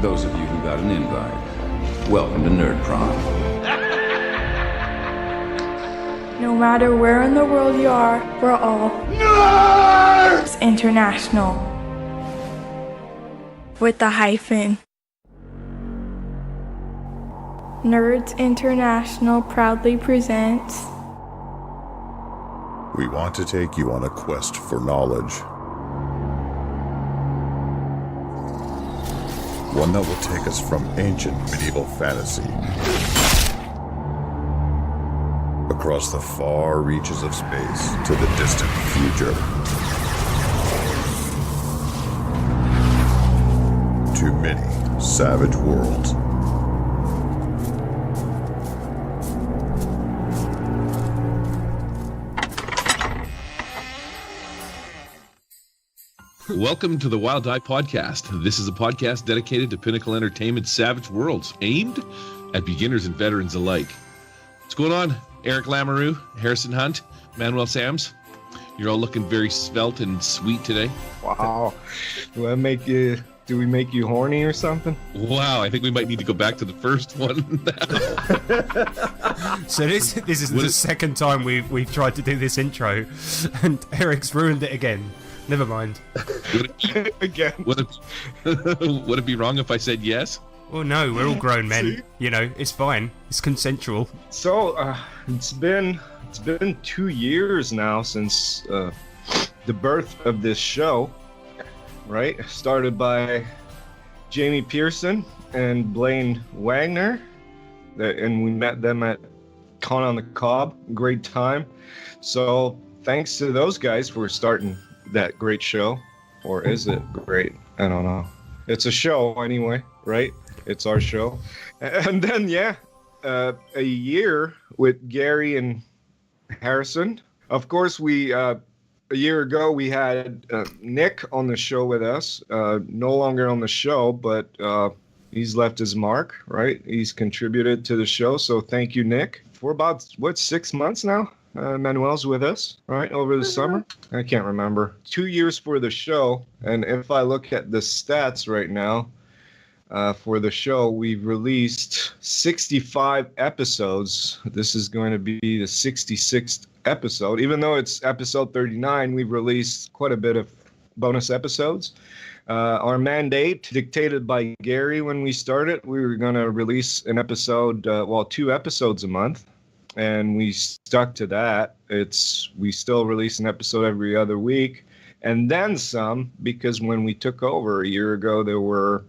those of you who got an invite, welcome to Nerd Prom. No matter where in the world you are, we're all Nerds International. With the hyphen. Nerds International proudly presents. We want to take you on a quest for knowledge. One that will take us from ancient medieval fantasy across the far reaches of space to the distant future. To many savage worlds. Welcome to the Wild Eye Podcast. This is a podcast dedicated to Pinnacle Entertainment's savage worlds, aimed at beginners and veterans alike. What's going on? Eric Lamoureux, Harrison Hunt, Manuel Sams. You're all looking very svelte and sweet today. Wow. Do we make you horny or something? Wow, I think we might need to go back to the first one now. So this is the second time we've tried to do this intro, and Eric's ruined it again. Never mind. Would it be wrong if I said yes? Well, no, we're all grown men. You know, it's fine. It's consensual. So, it's been 2 years now since the birth of this show, right? Started by Jamie Pearson and Blaine Wagner, and we met them at Con on the Cob. Great time. So, thanks to those guys for starting that great show. Or is it great? I don't know. It's a show anyway, right? It's our show. And then, a year with Gary and Harrison. Of course, a year ago, we had Nick on the show with us. No longer on the show, but he's left his mark, right? He's contributed to the show. So thank you, Nick. For about, 6 months now? Manuel's with us, right, over the summer? I can't remember. 2 years for the show, and if I look at the stats right now, for the show, we've released 65 episodes. This is going to be the 66th episode. Even though it's episode 39, we've released quite a bit of bonus episodes. Our mandate, dictated by Gary when we started, we were going to release an episode, 2 episodes a month. And we stuck to that. We still release an episode every other week, and then some, because when we took over a year ago, there were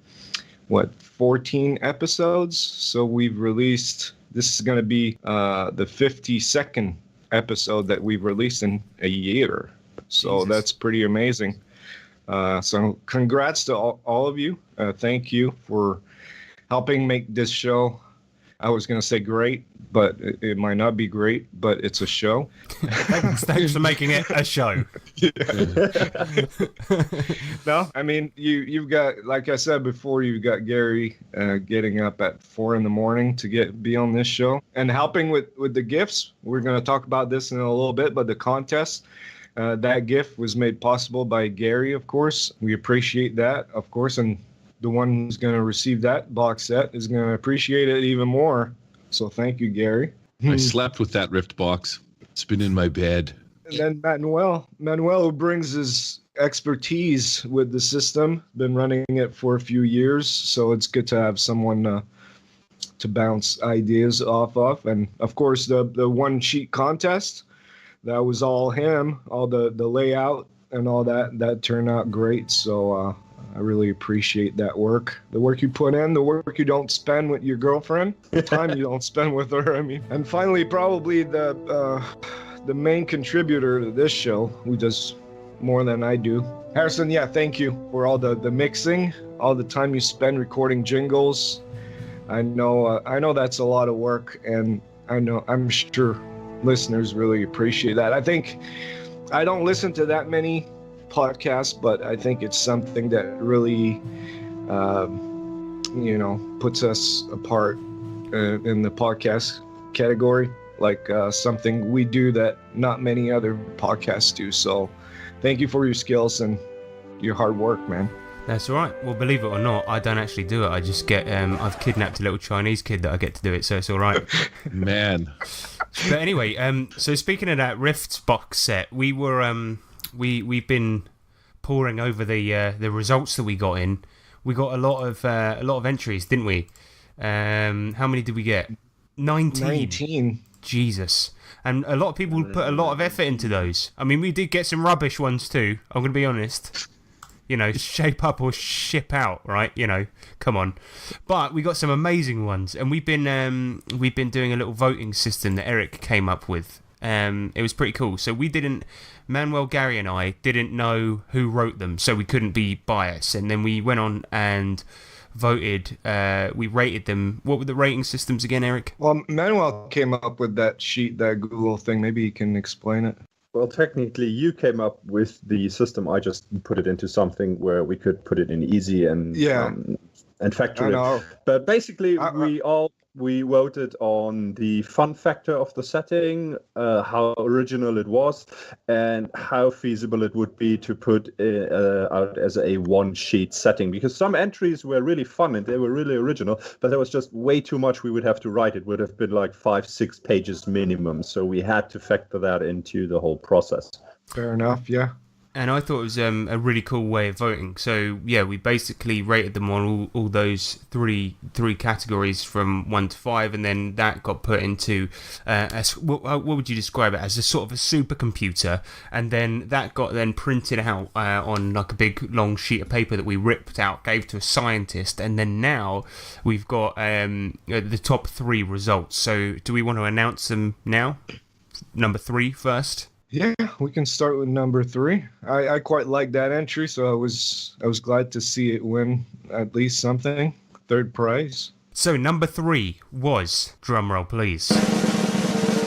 14 episodes. So we've released. This is going to be the 52nd episode that we've released in a year. So Jesus. That's pretty amazing. So congrats to all of you. Thank you for helping make this show. I was going to say great, but it might not be great, but it's a show. Thanks for making it a show. No, I mean, you've got, like I said before, you've got Gary getting up at 4 a.m. to be on this show and helping with the gifts. We're going to talk about this in a little bit, but the contest, that gift was made possible by Gary, of course. We appreciate that, of course, and the one who's going to receive that box set is going to appreciate it even more. So thank you, Gary. I slept with that rift box. It's been in my bed. And then Manuel, who brings his expertise with the system, been running it for a few years. So it's good to have someone to bounce ideas off of. And of course, the one sheet contest, that was all him, all the layout and all that turned out great. So, I really appreciate that work. The work you put in, the work you don't spend with your girlfriend, the time you don't spend with her, I mean. And finally, probably the main contributor to this show, who does more than I do. Harrison, thank you for all the mixing, all the time you spend recording jingles. I know that's a lot of work, and I'm sure listeners really appreciate that. I think I don't listen to that many podcast, but I think it's something that really puts us apart in the podcast category, like something we do that not many other podcasts do. So thank you for your skills and your hard work, man. That's all right. Well, believe it or not, I don't actually do it. I just get I've kidnapped a little Chinese kid that I get to do it, so it's all right. Man. But anyway, so speaking of that Rift box set, we were we've been poring over the results that we got in. We got a lot of entries, didn't we? How many did we get? 19. Jesus. And a lot of people put a lot of effort into those. I mean, we did get some rubbish ones too, I'm going to be honest. You know, shape up or ship out, right? You know, come on. But we got some amazing ones, and we've been doing a little voting system that Eric came up with. It was pretty cool. So Manuel, Gary and I didn't know who wrote them, so we couldn't be biased. And then we went on and voted. We rated them. What were the rating systems again, Eric? Well, Manuel came up with that sheet, that Google thing. Maybe he can explain it. Well, technically, you came up with the system. I just put it into something where we could put it in easy and factor it. But basically, we voted on the fun factor of the setting, how original it was, and how feasible it would be to put out as a one-sheet setting. Because some entries were really fun and they were really original, but there was just way too much we would have to write. It would have been like 5-6 pages minimum. So we had to factor that into the whole process. Fair enough, yeah. And I thought it was a really cool way of voting. So yeah, we basically rated them on all those three categories from 1 to 5, and then that got put into what would you describe it as? A sort of a supercomputer, and then that got then printed out on like a big long sheet of paper that we ripped out, gave to a scientist, and then now we've got the top 3 results. So do we want to announce them now? Number 3 first. Yeah, we can start with number 3. I quite like that entry, so I was glad to see it win at least something. 3rd prize. So number 3 was, drumroll please,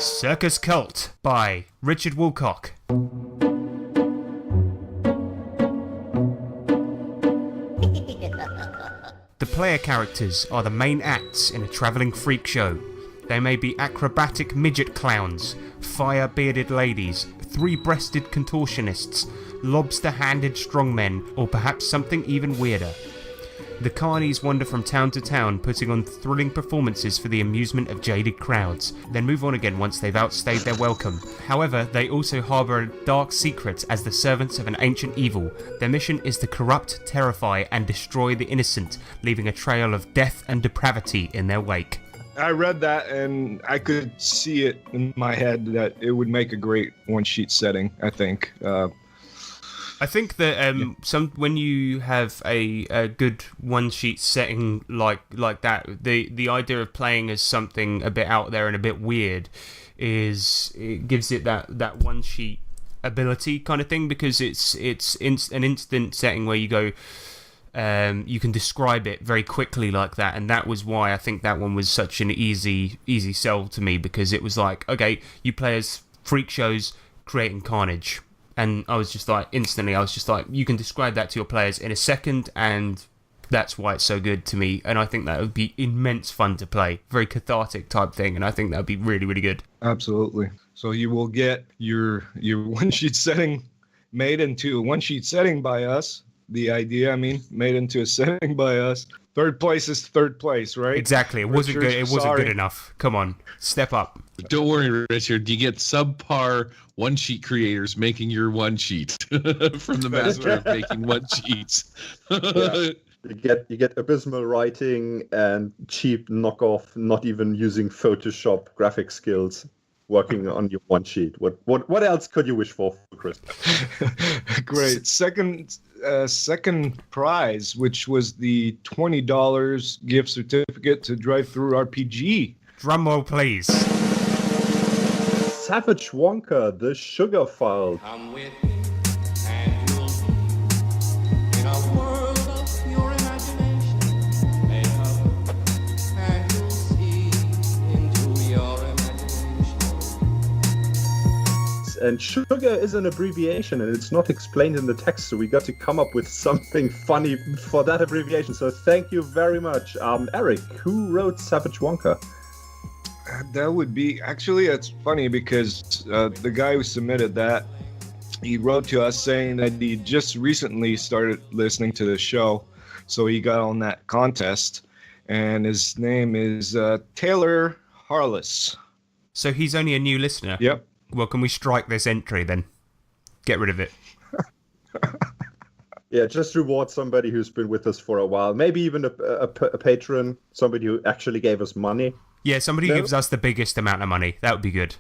Circus Cult by Richard Woolcock. The player characters are the main acts in a travelling freak show. They may be acrobatic midget clowns, fire-bearded ladies, 3-breasted contortionists, lobster-handed strongmen, or perhaps something even weirder. The carnies wander from town to town, putting on thrilling performances for the amusement of jaded crowds, then move on again once they've outstayed their welcome. However, they also harbour a dark secret as the servants of an ancient evil. Their mission is to corrupt, terrify, and destroy the innocent, leaving a trail of death and depravity in their wake. I read that and I could see it in my head that it would make a great one-sheet setting, I think. I think that when you have a good one-sheet setting like that, the idea of playing as something a bit out there and a bit weird it gives it that one-sheet ability kind of thing, because it's an instant setting where you go. You can describe it very quickly like that, and that was why I think that one was such an easy sell to me, because it was like, okay, you play as freak shows creating carnage, and I was just like, instantly I was just like, you can describe that to your players in a second, and that's why it's so good to me. And I think that would be immense fun to play, very cathartic type thing, and I think that would be really, really good. Absolutely. So you will get your one-sheet setting made into a one-sheet setting by us. The idea, made into a setting by us. 3rd place is 3rd place, right? Exactly. It wasn't good. It wasn't good enough. Come on, step up. Don't worry, Richard. You get subpar one-sheet creators making your one-sheet from the master of making one-sheets. You get abysmal writing and cheap knockoff, not even using Photoshop graphic skills, working on your one sheet. What else could you wish for Christmas? Great. Second prize, which was the $20 gift certificate to Drive Through RPG. Drum roll, please. Savage Wonka, the Sugar File. Come with me, and you'll be in a world of pure imagination. Make up, and you'll see into your imagination. And sugar is an abbreviation, and it's not explained in the text, so we got to come up with something funny for that abbreviation. So thank you very much. Eric, who wrote Savage Wonka? That would be... Actually, it's funny because the guy who submitted that he wrote to us saying that he just recently started listening to the show, so he got on that contest, and his name is Taylor Harless. So he's only a new listener? Yep. Well, can we strike this entry then? Get rid of it. Yeah, just reward somebody who's been with us for a while. Maybe even a patron, somebody who actually gave us money. Yeah, somebody who gives us the biggest amount of money. That would be good.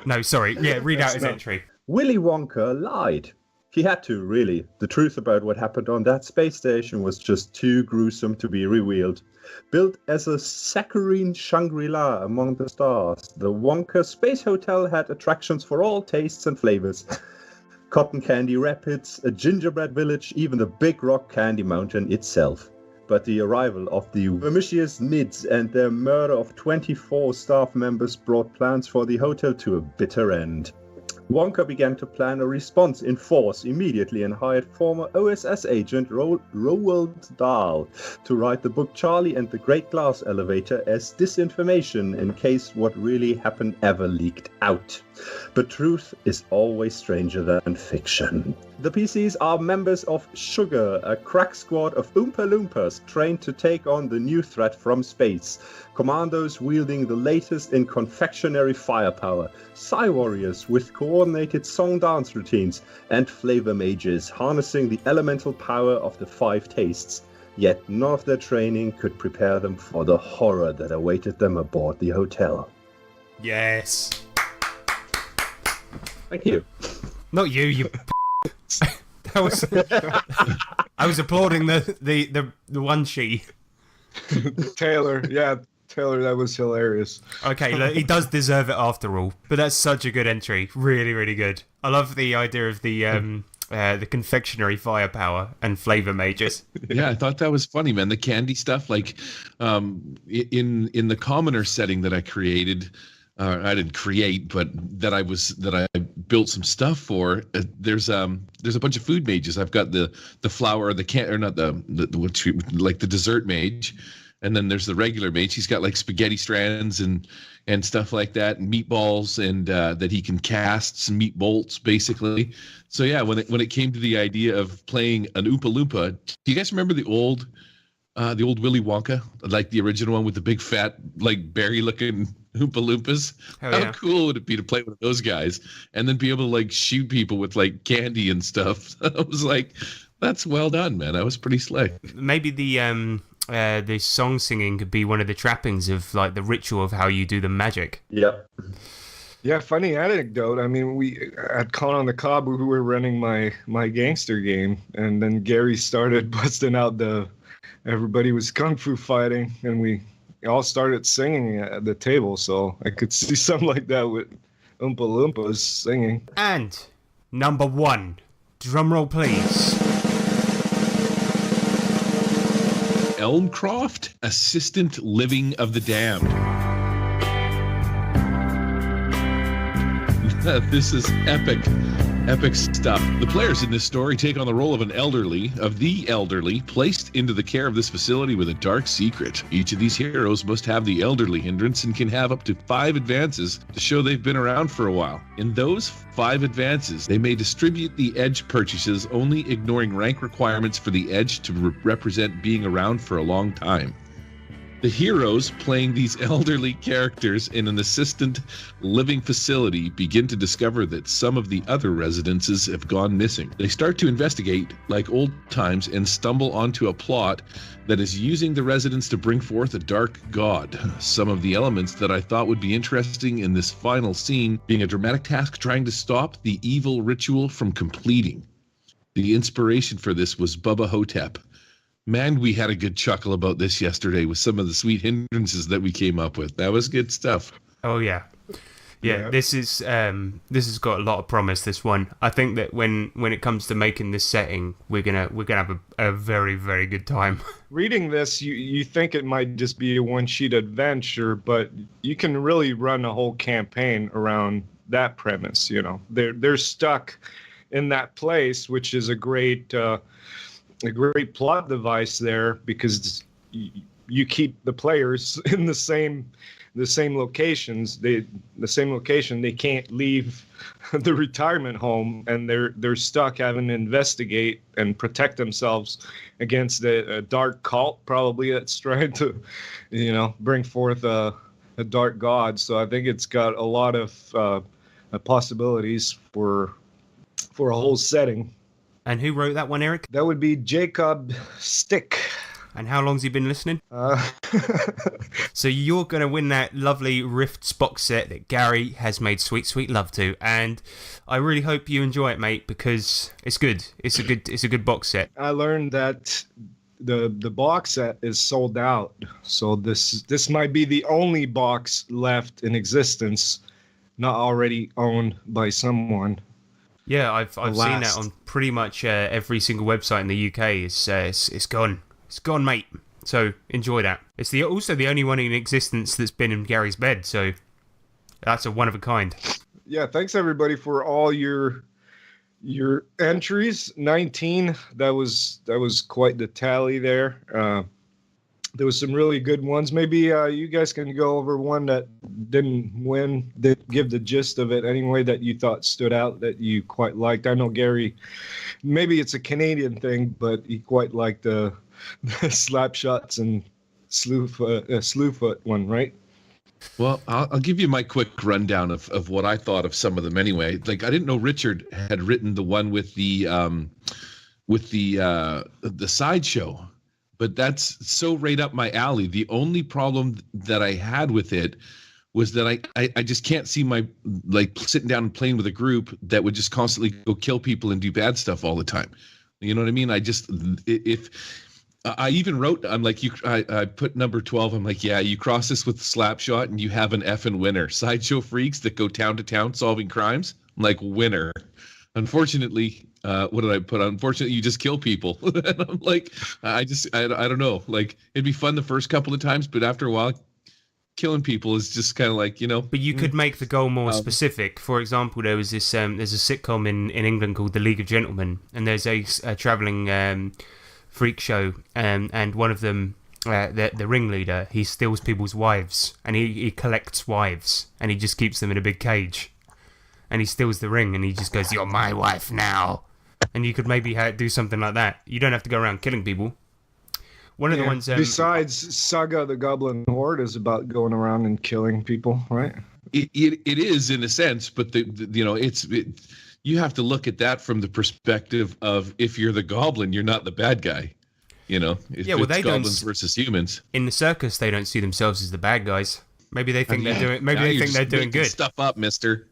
No, sorry. Yeah, read out his entry. Willy Wonka lied. He had to, really. The truth about what happened on that space station was just too gruesome to be revealed. Built as a saccharine Shangri-La among the stars, the Wonka Space Hotel had attractions for all tastes and flavors. Cotton candy rapids, a gingerbread village, even the Big Rock Candy Mountain itself. But the arrival of the Vermicious Nids and their murder of 24 staff members brought plans for the hotel to a bitter end. Wonka began to plan a response in force immediately and hired former OSS agent Roald Dahl to write the book Charlie and the Great Glass Elevator as disinformation in case what really happened ever leaked out. But truth is always stranger than fiction. The PCs are members of Sugar, a crack squad of Oompa Loompas trained to take on the new threat from space. Commandos wielding the latest in confectionery firepower, Psy Warriors with coordinated song-dance routines, and Flavor Mages harnessing the elemental power of the 5 tastes. Yet none of their training could prepare them for the horror that awaited them aboard the hotel. Yes. Thank you. Not you. That was. I was applauding the one she. Taylor, that was hilarious. Okay, look, he does deserve it after all. But that's such a good entry. Really, really good. I love the idea of the confectionery firepower and flavor mages. Yeah, I thought that was funny, man. The candy stuff, like in the commoner setting that I created. I didn't create, but that I built some stuff for. There's a bunch of food mages. I've got the flour, or not like the dessert mage, and then there's the regular mage. He's got like spaghetti strands and stuff like that, and meatballs, and that he can cast some meat bolts, basically. So yeah, when it came to the idea of playing an Oompa Loompa, do you guys remember the old Willy Wonka, like the original one with the big fat, like berry-looking Oompa Loompas? How cool would it be to play one of those guys and then be able to like shoot people with like candy and stuff? I was like, that's well done, man. That was pretty slick. Maybe the song singing could be one of the trappings of like the ritual of how you do the magic. Yep. Yeah, funny anecdote. I mean, we at Con on the Cob, we were running my gangster game, and then Gary started busting out everybody was kung fu fighting, and we all started singing at the table, so I could see something like that with Oompa Loompas singing. And number 1, drumroll please. Elmcroft, Assistant Living of the Damned. This is epic stuff. The players in this story take on the role of the elderly, placed into the care of this facility with a dark secret. Each of these heroes must have the elderly hindrance and can have up to 5 advances to show they've been around for a while. In those 5 advances, they may distribute the edge purchases, only ignoring rank requirements for the edge to represent being around for a long time. The heroes playing these elderly characters in an assistant living facility begin to discover that some of the other residences have gone missing. They start to investigate like old times and stumble onto a plot that is using the residents to bring forth a dark god. Some of the elements that I thought would be interesting in this final scene being a dramatic task trying to stop the evil ritual from completing. The inspiration for this was Bubba Hotep. Man, we had a good chuckle about this yesterday with some of the sweet hindrances that we came up with. That was good stuff. Oh yeah. This has got a lot of promise. This one, I think that when it comes to making this setting, we're gonna have a very, very good time. Reading this, you think it might just be a one-sheet adventure, but you can really run a whole campaign around that premise. You know, they're stuck in that place, which is a great plot device there, because you keep the players in the same the same locations. They can't leave the retirement home, and they're stuck having to investigate and protect themselves against a dark cult, probably, that's trying to, bring forth a dark god. So I think it's got a lot of possibilities for a whole setting. And who wrote that one, Eric? That would be Jacob Stick. And how long's he been listening? So you're going to win that lovely Rifts box set that Gary has made sweet, sweet love to. And I really hope you enjoy it, mate, because it's good. It's a good box set. I learned that the box set is sold out. So this might be the only box left in existence, not already owned by someone. Yeah, I've seen that on pretty much every single website in the UK. It's gone. It's gone, mate. So enjoy that. It's also the only one in existence that's been in Gary's bed. So that's a one of a kind. Yeah, thanks everybody for all your entries. 19. That was quite the tally there. There was some really good ones. Maybe you guys can go over one that didn't win, give the gist of it anyway, that you thought stood out, that you quite liked. I know Gary, maybe it's a Canadian thing, but he quite liked the slap shots and slew foot one, right? Well, I'll give you my quick rundown of what I thought of some of them anyway. Like, I didn't know Richard had written the one with the sideshow. But that's so right up my alley. The only problem that I had with it was that I just can't see my, like, sitting down and playing with a group that would just constantly go kill people and do bad stuff all the time. You know what I mean? I even wrote, I'm like, I put number 12. I'm like, yeah, you cross this with Slapshot and you have an effing winner. Sideshow freaks that go town to town solving crimes. I'm like, winner. Unfortunately, what did I put? Unfortunately, you just kill people. And I'm like, I don't know. Like, it'd be fun the first couple of times, but after a while, killing people is just kind of like, But you could make the goal more specific. For example, there was this, there's a sitcom in England called The League of Gentlemen, and there's a traveling freak show, and one of them, the ringleader, he steals people's wives, and he collects wives, and he just keeps them in a big cage. And he steals the ring, and he just goes, "You're my wife now." And you could maybe do something like that. You don't have to go around killing people. One of the ones... besides, Saga the Goblin Horde is about going around and killing people, right? It is, in a sense, but you have to look at that from the perspective of, if you're the goblin, you're not the bad guy. They goblins versus humans. In the circus, they don't see themselves as the bad guys. Maybe they think they're doing. Maybe they think they're doing good. Stuff up, mister.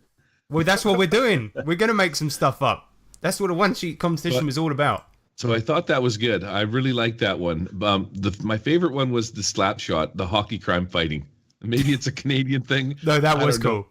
Well, that's what we're doing. We're going to make some stuff up. That's what a one-sheet competition was all about. So I thought that was good. I really liked that one. My favorite one was the slap shot, the hockey crime fighting. Maybe it's a Canadian thing. No, that was cool.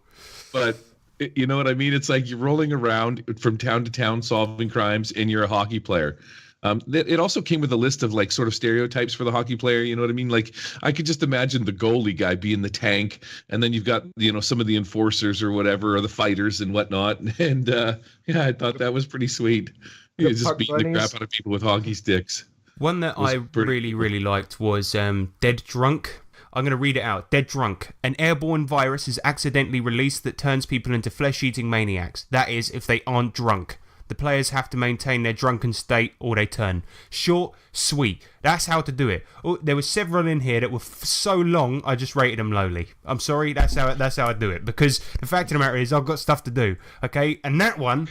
But you know what I mean? It's like you're rolling around from town to town solving crimes, and you're a hockey player. It also came with a list of, like, sort of stereotypes for the hockey player. You know what I mean? Like, I could just imagine the goalie guy being the tank, and then you've got, some of the enforcers or whatever, or the fighters and whatnot. And I thought that was pretty sweet. You're just beating the crap out of people with hockey sticks. One that I really, really liked was Dead Drunk. I'm going to read it out. Dead Drunk. An airborne virus is accidentally released that turns people into flesh-eating maniacs. That is, if they aren't drunk. The players have to maintain their drunken state or they turn. Short, sweet. That's how to do it. Oh, there were several in here that were so long, I just rated them lowly. I'm sorry, that's how I do it. Because the fact of the matter is, I've got stuff to do. Okay? And that one,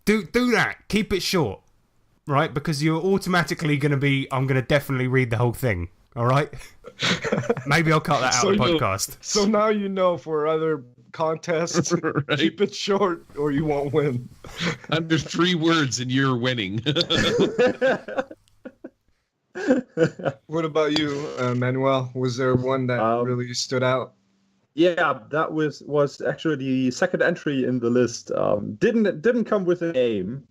do that. Keep it short. Right? Because you're automatically going to be, I'm going to definitely read the whole thing. All right? Maybe I'll cut that out of the podcast. So now you know for other contests, right? Keep it short or you won't win. Under 3 words and you're winning. What about you, Manuel? Was there one that really stood out? Yeah, that was actually the second entry in the list. Didn't come with a name.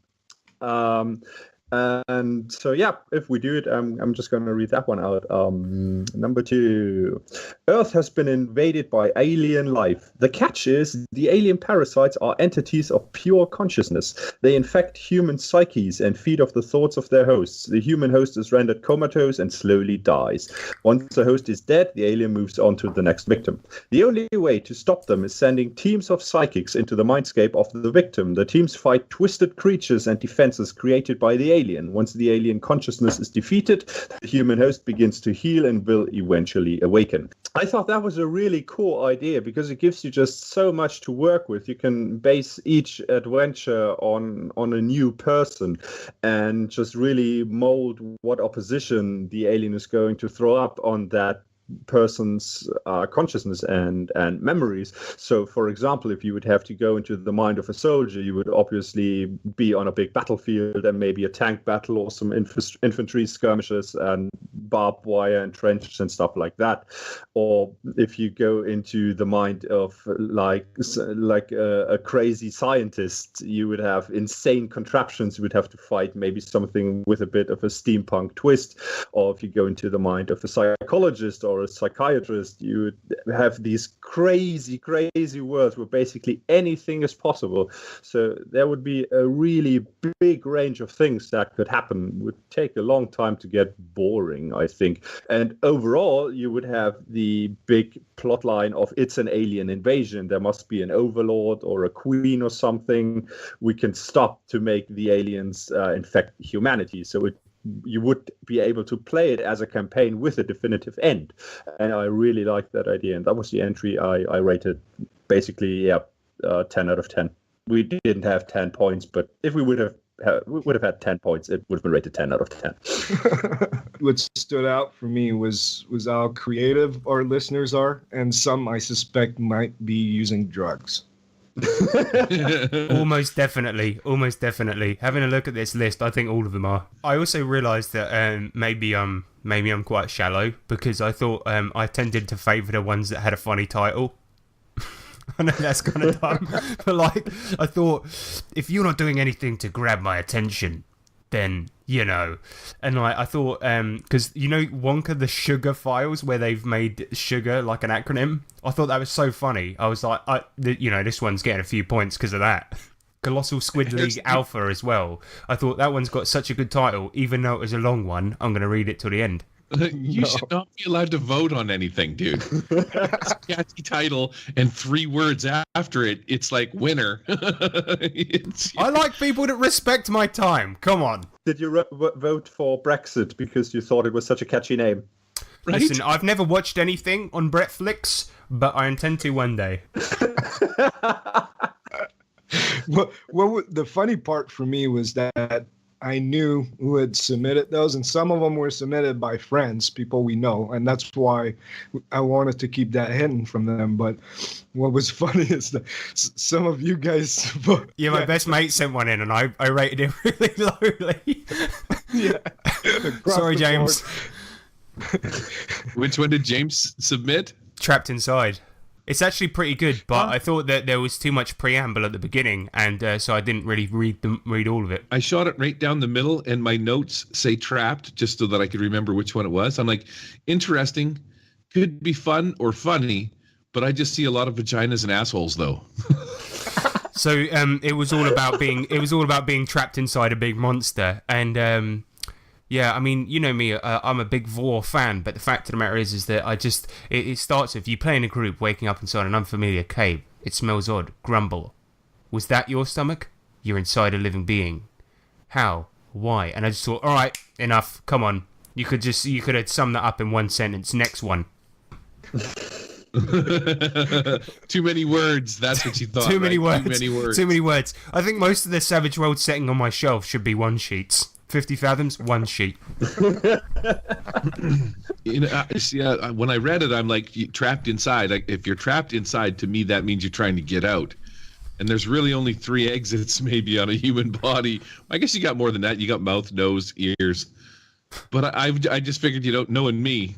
And so, yeah, if we do it, I'm just going to read that one out. Number 2. Earth has been invaded by alien life. The catch is the alien parasites are entities of pure consciousness. They infect human psyches and feed off the thoughts of their hosts. The human host is rendered comatose and slowly dies. Once the host is dead, the alien moves on to the next victim. The only way to stop them is sending teams of psychics into the mindscape of the victim. The teams fight twisted creatures and defenses created by the alien. Once the alien consciousness is defeated, the human host begins to heal and will eventually awaken. I thought that was a really cool idea because it gives you just so much to work with. You can base each adventure on a new person and just really mold what opposition the alien is going to throw up on that person's consciousness and memories. So, for example, if you would have to go into the mind of a soldier, you would obviously be on a big battlefield and maybe a tank battle or some infantry skirmishes and barbed wire and trenches and stuff like that. Or if you go into the mind of like a crazy scientist, you would have insane contraptions. You would have to fight maybe something with a bit of a steampunk twist. Or if you go into the mind of a psychologist or a psychiatrist, you would have these crazy worlds where basically anything is possible. So there would be a really big range of things that could happen. It would take a long time to get boring, I think. And overall, you would have the big plot line of it's an alien invasion. There must be an overlord or a queen or something. We can stop to make the aliens infect humanity. So you would be able to play it as a campaign with a definitive end. And I really liked that idea. And that was the entry I rated basically, 10 out of 10. We didn't have 10 points, but if we would have had 10 points, it would have been rated 10 out of 10. What stood out for me was how creative our listeners are, and some I suspect might be using drugs. Almost definitely. Having a look at this list, I think all of them are. I also realised that maybe I'm quite shallow because I thought I tended to favour the ones that had a funny title. I know that's kind of dumb, but like I thought, if you're not doing anything to grab my attention, then and I thought because Wonka the Sugar Files, where they've made sugar like an acronym. I thought that was so funny. I was like, this one's getting a few points because of that. Colossal Squid League Alpha as well. I thought that one's got such a good title, even though it was a long one. I'm going to read it till the end. You should not be allowed to vote on anything, dude. It's a catchy title, and 3 words after it, it's like winner. I like people that respect my time. Come on. Did you vote for Brexit because you thought it was such a catchy name? Right? Listen, I've never watched anything on Bretflix, but I intend to one day. Well, the funny part for me was that I knew who had submitted those, and some of them were submitted by friends, people we know, and that's why I wanted to keep that hidden from them. But what was funny is that some of you guys... Yeah, my best mate sent one in, and I rated it really lowly. Yeah. Sorry, James. Which one did James submit? Trapped Inside. It's actually pretty good, but I thought that there was too much preamble at the beginning, and so I didn't really read all of it. I shot it right down the middle, and my notes say Trapped, just so that I could remember which one it was. I'm like, interesting, could be fun or funny, but I just see a lot of vaginas and assholes, though. So it was all about being trapped inside a big monster, and yeah, I mean, you know me, I'm a big Vor fan, but the fact of the matter is that it starts with you play in a group, waking up inside an unfamiliar cave. It smells odd. Grumble. Was that your stomach? You're inside a living being. How? Why? And I just thought, all right, enough. Come on. You could have summed that up in one sentence. Next one. Too many words. That's what you thought. Too many words. I think most of the Savage World setting on my shelf should be one sheets. 50 fathoms, one sheet. When I read it, I'm like, trapped inside. Like, if you're trapped inside, to me, that means you're trying to get out. And there's really only 3 exits, maybe, on a human body. I guess you got more than that. You got mouth, nose, ears. But I just figured, knowing me,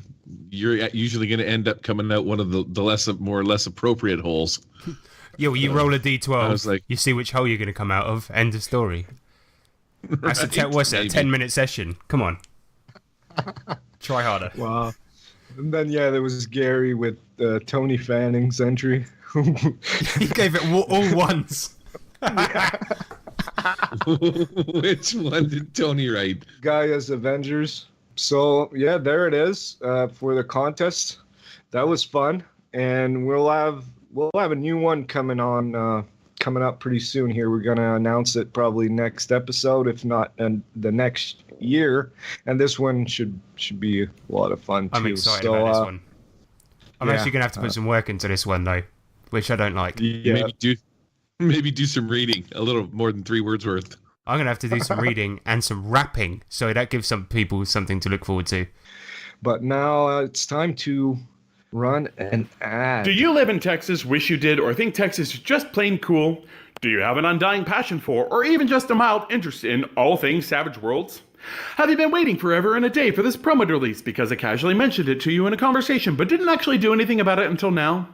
you're usually going to end up coming out one of the more or less appropriate holes. Yeah, well, you roll a D12. I was like, you see which hole you're going to come out of. End of story. That's what's it? A 10-minute session. Come on. Try harder. Wow. And then there was Gary with Tony Fanning's entry. He gave it all once. Which one did Tony write? Gaia's Avengers. So there it is for the contest. That was fun, and we'll have a new one coming up pretty soon. Here, we're gonna announce it probably next episode, if not the next year. And this one should be a lot of fun too. I'm excited about this one. I'm actually gonna have to put some work into this one though, which I don't like. Yeah. Maybe do some reading, a little more than 3 words worth. I'm going to have to do some reading and some rapping, so that gives some people something to look forward to. But now it's time to run an ad. Do you live in Texas, wish you did, or think Texas is just plain cool? Do you have an undying passion for, or even just a mild interest in, all things Savage Worlds? Have you been waiting forever and a day for this promo to release because I casually mentioned it to you in a conversation but didn't actually do anything about it until now?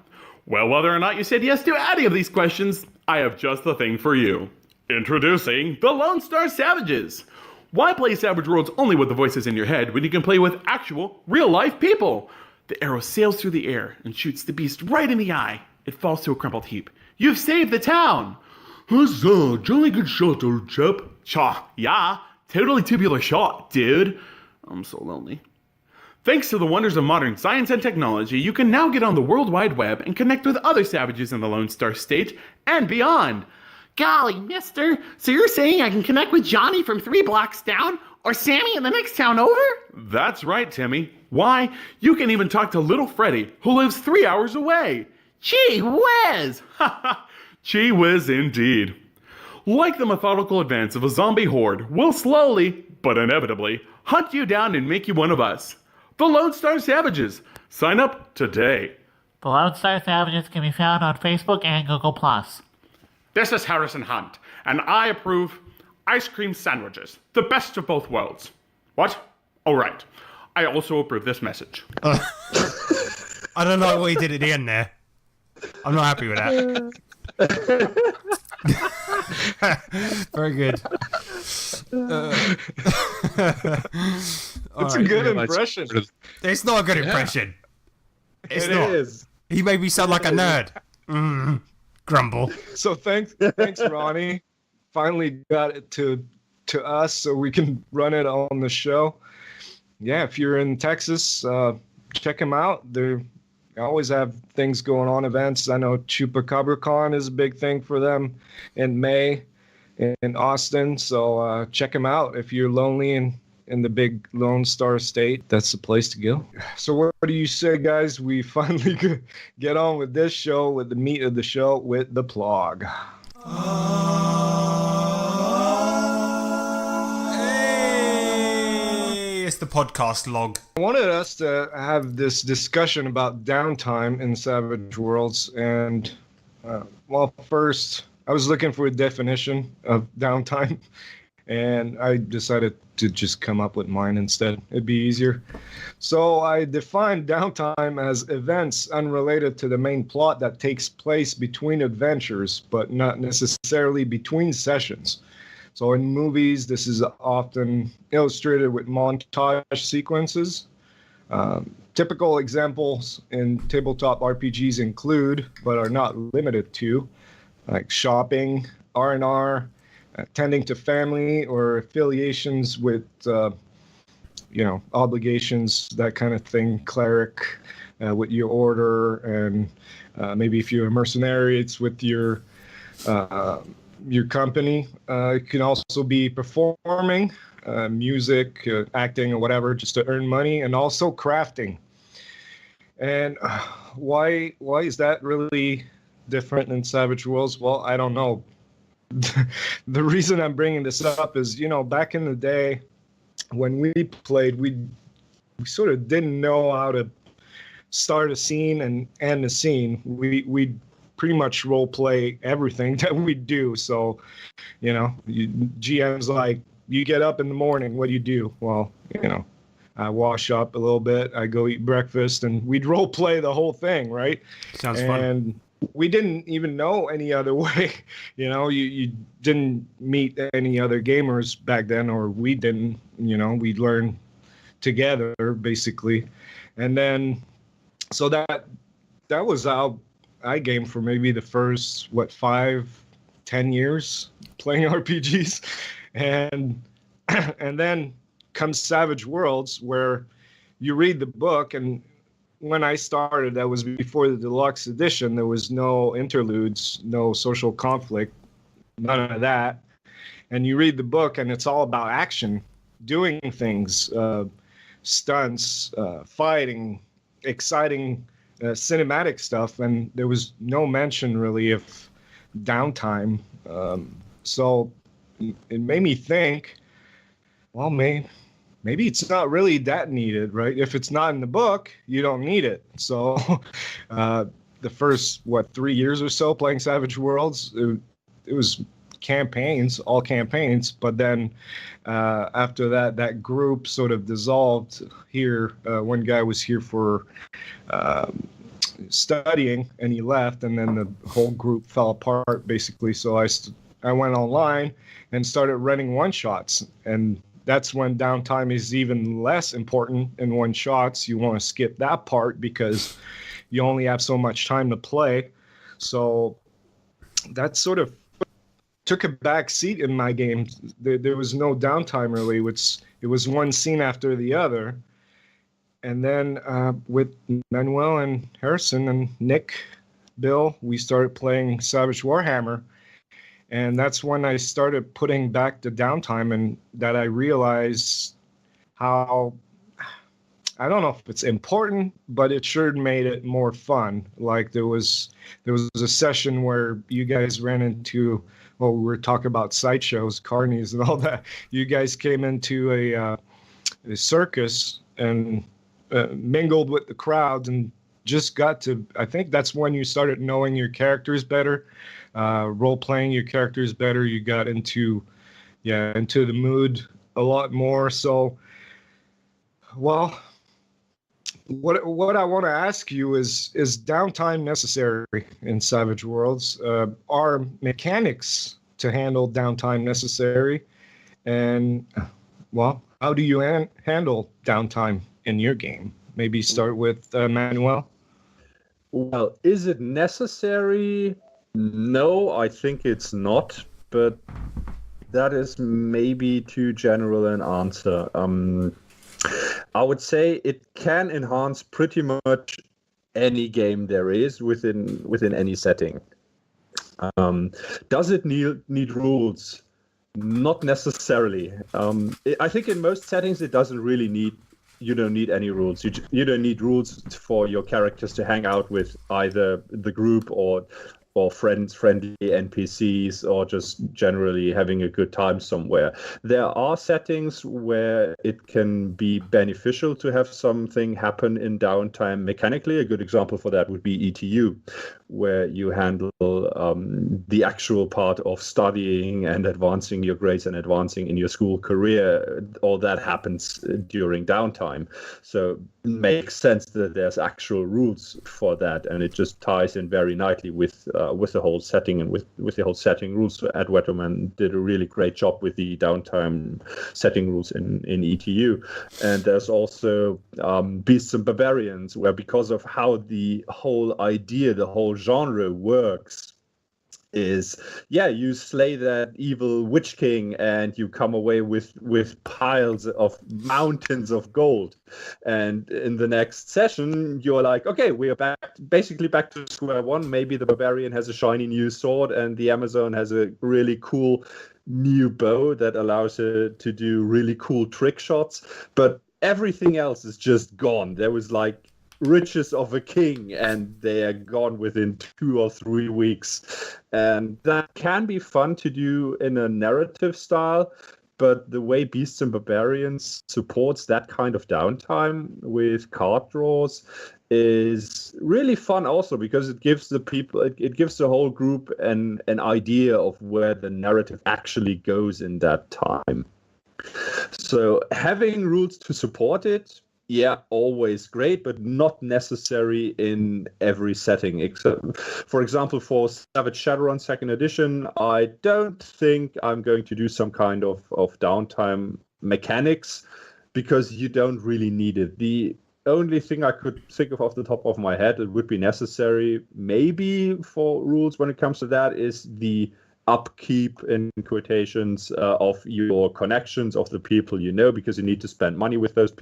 Well, whether or not you said yes to any of these questions, I have just the thing for you. Introducing the Lone Star Savages. Why play Savage Worlds only with the voices in your head when you can play with actual, real-life people? The arrow sails through the air and shoots the beast right in the eye. It falls to a crumpled heap. You've saved the town! Huzzah, jolly good shot, old chap. Cha, yeah, totally tubular shot, dude. I'm so lonely. Thanks to the wonders of modern science and technology, you can now get on the World Wide Web and connect with other savages in the Lone Star State and beyond. Golly, mister, so you're saying I can connect with Johnny from 3 blocks down, or Sammy in the next town over? That's right, Timmy. Why, you can even talk to little Freddy, who lives 3 hours away. Gee whiz! Ha ha! Gee whiz indeed. Like the methodical advance of a zombie horde, we'll slowly, but inevitably, hunt you down and make you one of us. The Lone Star Savages. Sign up today. The Lone Star Savages can be found on Facebook and Google+. This is Harrison Hunt, and I approve ice cream sandwiches, the best of both worlds. What? Oh, right. I also approve this message. I don't know what he did at the end there. I'm not happy with that. Very good. It's a good impression. It's not a good impression. It's It not. is. He made me sound like a nerd. Grumble. So thanks, Ronnie. Finally got it to us so we can run it on the show. Yeah, if you're in Texas, check them out. They always have things going on, events. I know ChupacabraCon is a big thing for them in May in Austin. So check them out if you're lonely in the big Lone Star State. That's the place to go. So what do you say, guys? We finally get on with this show, with the meat of the show, with the plug. Hey, it's the podcast log. I wanted us to have this discussion about downtime in Savage Worlds. And, first, I was looking for a definition of downtime. And I decided to just come up with mine instead. It'd be easier. So I defined downtime as events unrelated to the main plot that takes place between adventures, but not necessarily between sessions. So in movies, this is often illustrated with montage sequences. Typical examples in tabletop RPGs include, but are not limited to, like shopping, R&R, tending to family, or affiliations with, obligations, that kind of thing, cleric with your order, and maybe if you're a mercenary, it's with your company. It can also be performing, music, acting, or whatever, just to earn money, and also crafting. And why is that really different in Savage Worlds? Well, I don't know. The reason I'm bringing this up is, back in the day when we played, we sort of didn't know how to start a scene and end a scene. We pretty much role play everything that we do. So, GM's like, you get up in the morning, what do you do? Well, I wash up a little bit, I go eat breakfast, and we'd role play the whole thing, right? Sounds fun. And we didn't even know any other way. You didn't meet any other gamers back then, or we didn't. We learned together basically, and then so that was how I gamed for maybe the first 5-10 years playing RPGs, and then comes Savage Worlds, where you read the book. And when I started, that was before the deluxe edition. There was no interludes, no social conflict, none of that. And you read the book, and it's all about action, doing things, stunts, fighting, exciting cinematic stuff. And there was no mention really of downtime. So it made me think, well, maybe it's not really that needed, right? If it's not in the book, you don't need it. So the first, 3 years or so playing Savage Worlds, it was all campaigns. But then after that group sort of dissolved here. One guy was here for studying, and he left, and then the whole group fell apart, basically. So I went online and started running one-shots, and that's when downtime is even less important in one-shots. You want to skip that part because you only have so much time to play. So that sort of took a back seat in my game. There was no downtime really. It was one scene after the other. And then with Manuel and Harrison and Nick, Bill, we started playing Savage Warhammer. And that's when I started putting back the downtime, and that I realized how, I don't know if it's important, but it sure made it more fun. Like there was a session where you guys ran into, we were talking about sideshows, carnies and all that. You guys came into a circus and mingled with the crowds and just got to, I think that's when you started knowing your characters better. Role-playing your characters better. You got into the mood a lot more. So, well, what I want to ask you is downtime necessary in Savage Worlds? Are mechanics to handle downtime necessary? And, well, how do you handle downtime in your game? Maybe start with Manuel. Well, is it necessary? No, I think it's not, but that is maybe too general an answer. I would say it can enhance pretty much any game there is within any setting. Does it need rules? Not necessarily. I think in most settings it doesn't really need. You don't need any rules. You don't need rules for your characters to hang out with either the group or friendly NPCs, or just generally having a good time somewhere. There are settings where it can be beneficial to have something happen in downtime mechanically. A good example for that would be ETU, where you handle the actual part of studying and advancing your grades and advancing in your school career. All that happens during downtime. So it makes sense that there's actual rules for that, and it just ties in very nicely with the whole setting and with the whole setting rules. So Ed Wetterman did a really great job with the downtime setting rules in ETU. And there's also Beasts and Barbarians, where because of how the whole idea, the whole genre works, is you slay that evil witch king and you come away with piles of mountains of gold, and in the next session you're like, okay, we are basically back to square one. Maybe the barbarian has a shiny new sword and the Amazon has a really cool new bow that allows her to do really cool trick shots, but everything else is just gone. There was like riches of a king, and they are gone within 2 or 3 weeks. And that can be fun to do in a narrative style, but the way Beasts and Barbarians supports that kind of downtime with card draws is really fun also, because it gives the people, it gives the whole group an idea of where the narrative actually goes in that time. So having rules to support it, yeah, always great, but not necessary in every setting. Except, for example, for Savage Shadowrun Second Edition, I don't think I'm going to do some kind of downtime mechanics because you don't really need it. The only thing I could think of off the top of my head it would be necessary, maybe for rules when it comes to that, is the upkeep in quotations of your connections of the people you know, because you need to spend money with those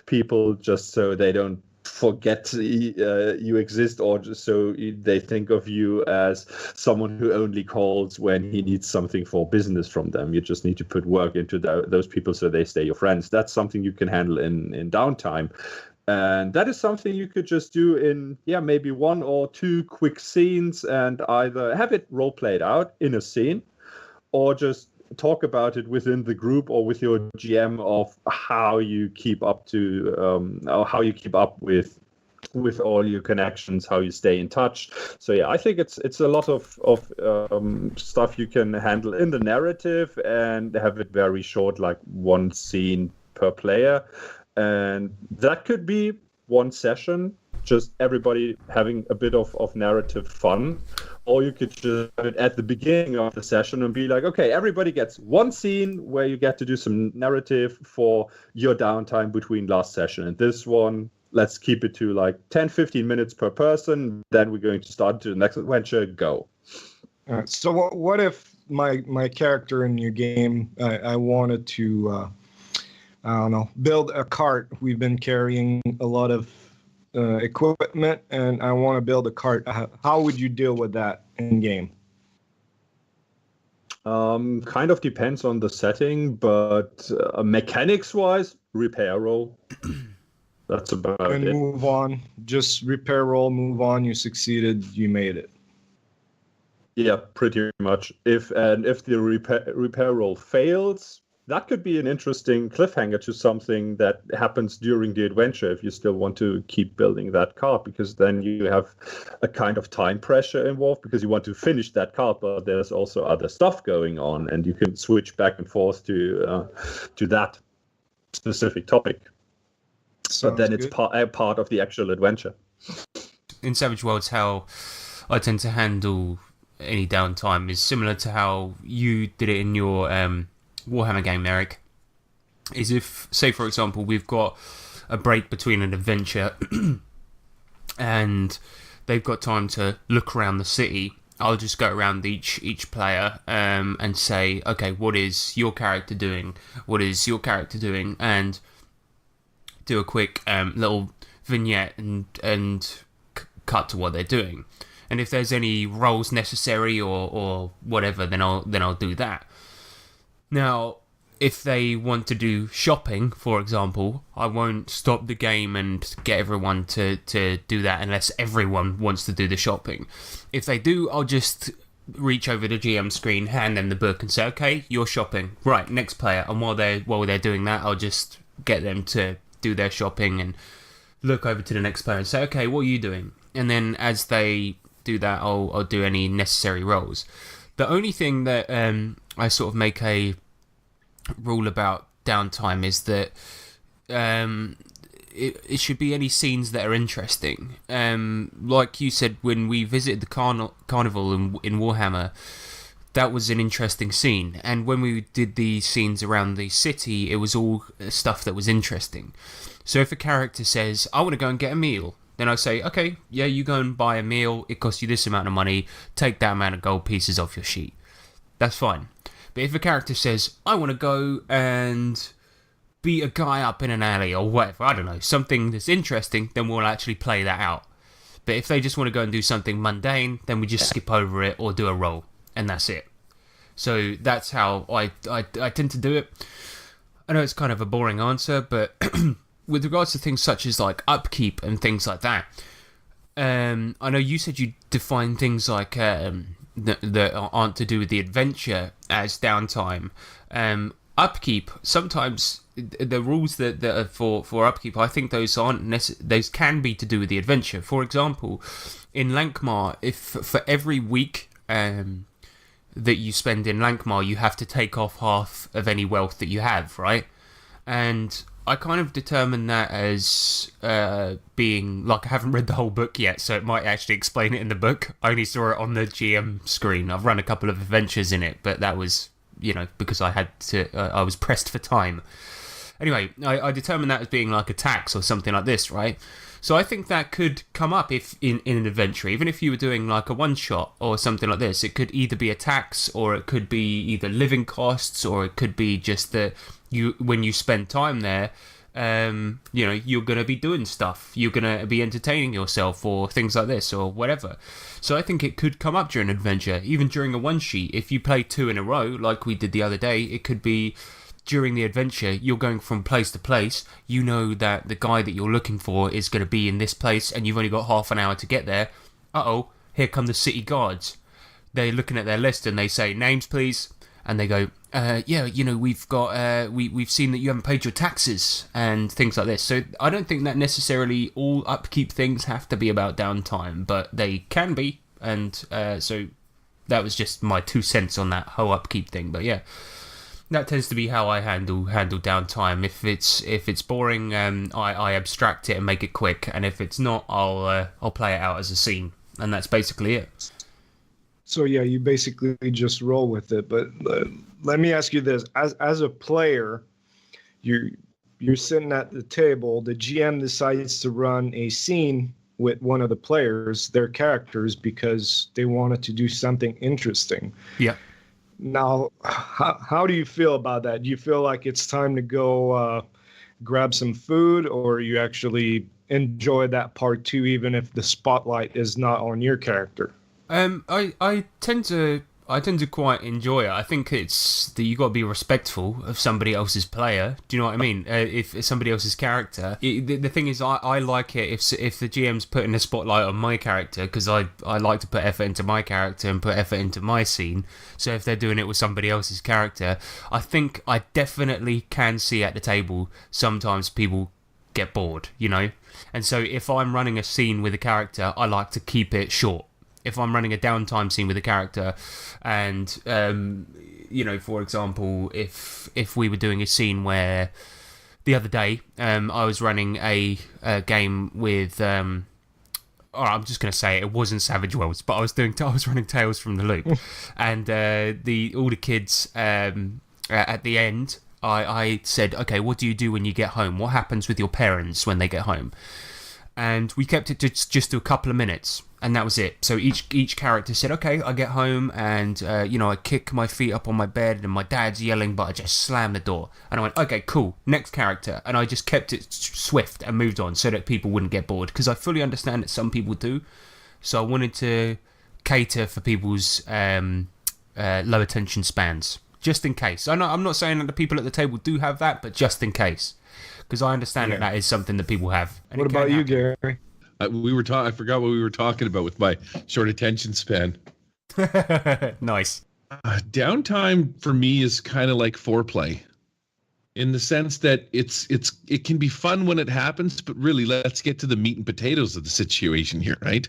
people just so they don't forget you exist, or just so they think of you as someone who only calls when he needs something for business from them. You just need to put work into those people so they stay your friends. That's something you can handle in downtime. And that is something you could just do in, maybe 1 or 2 quick scenes, and either have it role played out in a scene, or just talk about it within the group or with your GM of how you keep up with all your connections, how you stay in touch. So I think it's a lot of stuff you can handle in the narrative and have it very short, like 1 scene per player. And that could be 1 session, just everybody having a bit of narrative fun. Or you could just have it at the beginning of the session and be like, okay, everybody gets 1 scene where you get to do some narrative for your downtime between last session. And this one, let's keep it to like 10-15 minutes per person. Then we're going to start to the next adventure. Go. All right. So what if my character in your game, I wanted to... I don't know, build a cart. We've been carrying a lot of equipment, and I want to build a cart. How would you deal with that in game? Kind of depends on the setting, but mechanics-wise, repair roll. That's about it. And move on. Just repair roll, move on. You succeeded. You made it. Yeah, pretty much. If the repair roll fails, that could be an interesting cliffhanger to something that happens during the adventure if you still want to keep building that cart, because then you have a kind of time pressure involved because you want to finish that cart, but there's also other stuff going on, and you can switch back and forth to that specific topic. But then it's part of the actual adventure. In Savage Worlds, how I tend to handle any downtime is similar to how you did it in your... Warhammer game, Eric, is if, say for example, we've got a break between an adventure and they've got time to look around the city, I'll just go around each player and say, okay, what is your character doing? What is your character doing? And do a quick little vignette and cut to what they're doing. And if there's any roles necessary or whatever, then I'll do that. Now, if they want to do shopping, for example, I won't stop the game and get everyone to do that unless everyone wants to do the shopping. If they do, I'll just reach over the GM screen, hand them the book and say, okay, you're shopping. Right, next player. And while they're doing that, I'll just get them to do their shopping and look over to the next player and say, okay, what are you doing? And then as they do that, I'll do any necessary roles. The only thing that I sort of make a rule about downtime is that it should be any scenes that are interesting. Like you said, when we visited the carnival in Warhammer, that was an interesting scene. And when we did the scenes around the city, it was all stuff that was interesting. So if a character says, I want to go and get a meal, then I say, okay, yeah, you go and buy a meal. It costs you this amount of money. Take that amount of gold pieces off your sheet. That's fine. But if a character says, I want to go and beat a guy up in an alley or whatever, I don't know, something that's interesting, then we'll actually play that out. But if they just want to go and do something mundane, then we just skip over it or do a roll, and that's it. So that's how I tend to do it. I know it's kind of a boring answer, but with regards to things such as like upkeep and things like that, I know you said you define things like that aren't to do with the adventure as downtime. Upkeep, sometimes the rules that are for upkeep, I think those those can be to do with the adventure. For example, in Lankmar, if for every week that you spend in Lankmar, you have to take off half of any wealth that you have, right? And I kind of determined that as being, like, I haven't read the whole book yet, so it might actually explain it in the book. I only saw it on the GM screen. I've run a couple of adventures in it, but that was, because I was pressed for time. Anyway, I determined that as being like a tax or something like this, right? So I think that could come up if in an adventure, even if you were doing like a one-shot or something like this. It could either be a tax, or it could be either living costs, or it could be just that when you spend time there, you're going to be doing stuff. You're going to be entertaining yourself or things like this or whatever. So I think it could come up during an adventure, even during a one-sheet. If you play 2 in a row, like we did the other day, it could be... During the adventure, you're going from place to place. You know that the guy that you're looking for is going to be in this place, and you've only got half an hour to get there. Here come the city guards. They're looking at their list and they say, "Names, please." And they go, we've got, we've seen that you haven't paid your taxes and things like this. So I don't think that necessarily all upkeep things have to be about downtime, but they can be. And so that was just my 2 cents on that whole upkeep thing. But yeah. That tends to be how I handle downtime. If it's boring, I abstract it and make it quick, and if it's not, I'll play it out as a scene, and that's basically it. So yeah, you basically just roll with it. But let me ask you this: as a player, you're sitting at the table. The GM decides to run a scene with one of the players, their characters, because they wanted to do something interesting. Yeah. Now, how do you feel about that? Do you feel like it's time to go grab some food, or you actually enjoy that part too, even if the spotlight is not on your character? I tend to quite enjoy it. I think it's that you got to be respectful of somebody else's player. Do you know what I mean? If it's somebody else's character, the thing is, I like it if the GM's putting a spotlight on my character, because I like to put effort into my character and put effort into my scene. So if they're doing it with somebody else's character, I think I definitely can see at the table sometimes people get bored, And so if I'm running a scene with a character, I like to keep it short. If I'm running a downtime scene with a character, and for example, if we were doing a scene where the other day I was running a game with, I'm just going to say it wasn't Savage Worlds, but I was running Tales from the Loop, and all the kids at the end, I said, okay, what do you do when you get home? What happens with your parents when they get home? And we kept it just to a couple of minutes, and that was it. So each character said, okay, I get home, and I kick my feet up on my bed, and my dad's yelling, but I just slam the door. And I went, okay, cool, next character. And I just kept it swift and moved on so that people wouldn't get bored, because I fully understand that some people do. So I wanted to cater for people's low attention spans, just in case. I'm not saying that the people at the table do have that, but just in case. Because I understand that is something that people have. What about you, Gary? I forgot what we were talking about with my short attention span. Nice. Downtime for me is kind of like foreplay, in the sense that it can be fun when it happens, but really, let's get to the meat and potatoes of the situation here, right?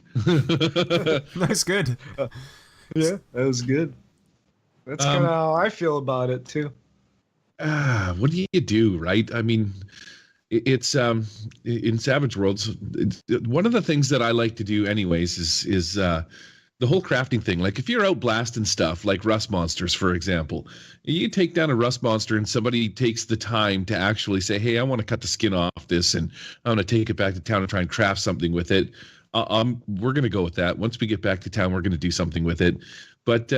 That's good. Yeah, that was good. That's kind of how I feel about it too. What do you do, right? I mean, it's in Savage Worlds, one of the things that I like to do anyways is the whole crafting thing. Like if you're out blasting stuff like rust monsters, for example, you take down a rust monster and somebody takes the time to actually say, hey, I want to cut the skin off this and I want to take it back to town and try and craft something with it. We're going to go with that. Once we get back to town, we're going to do something with it. But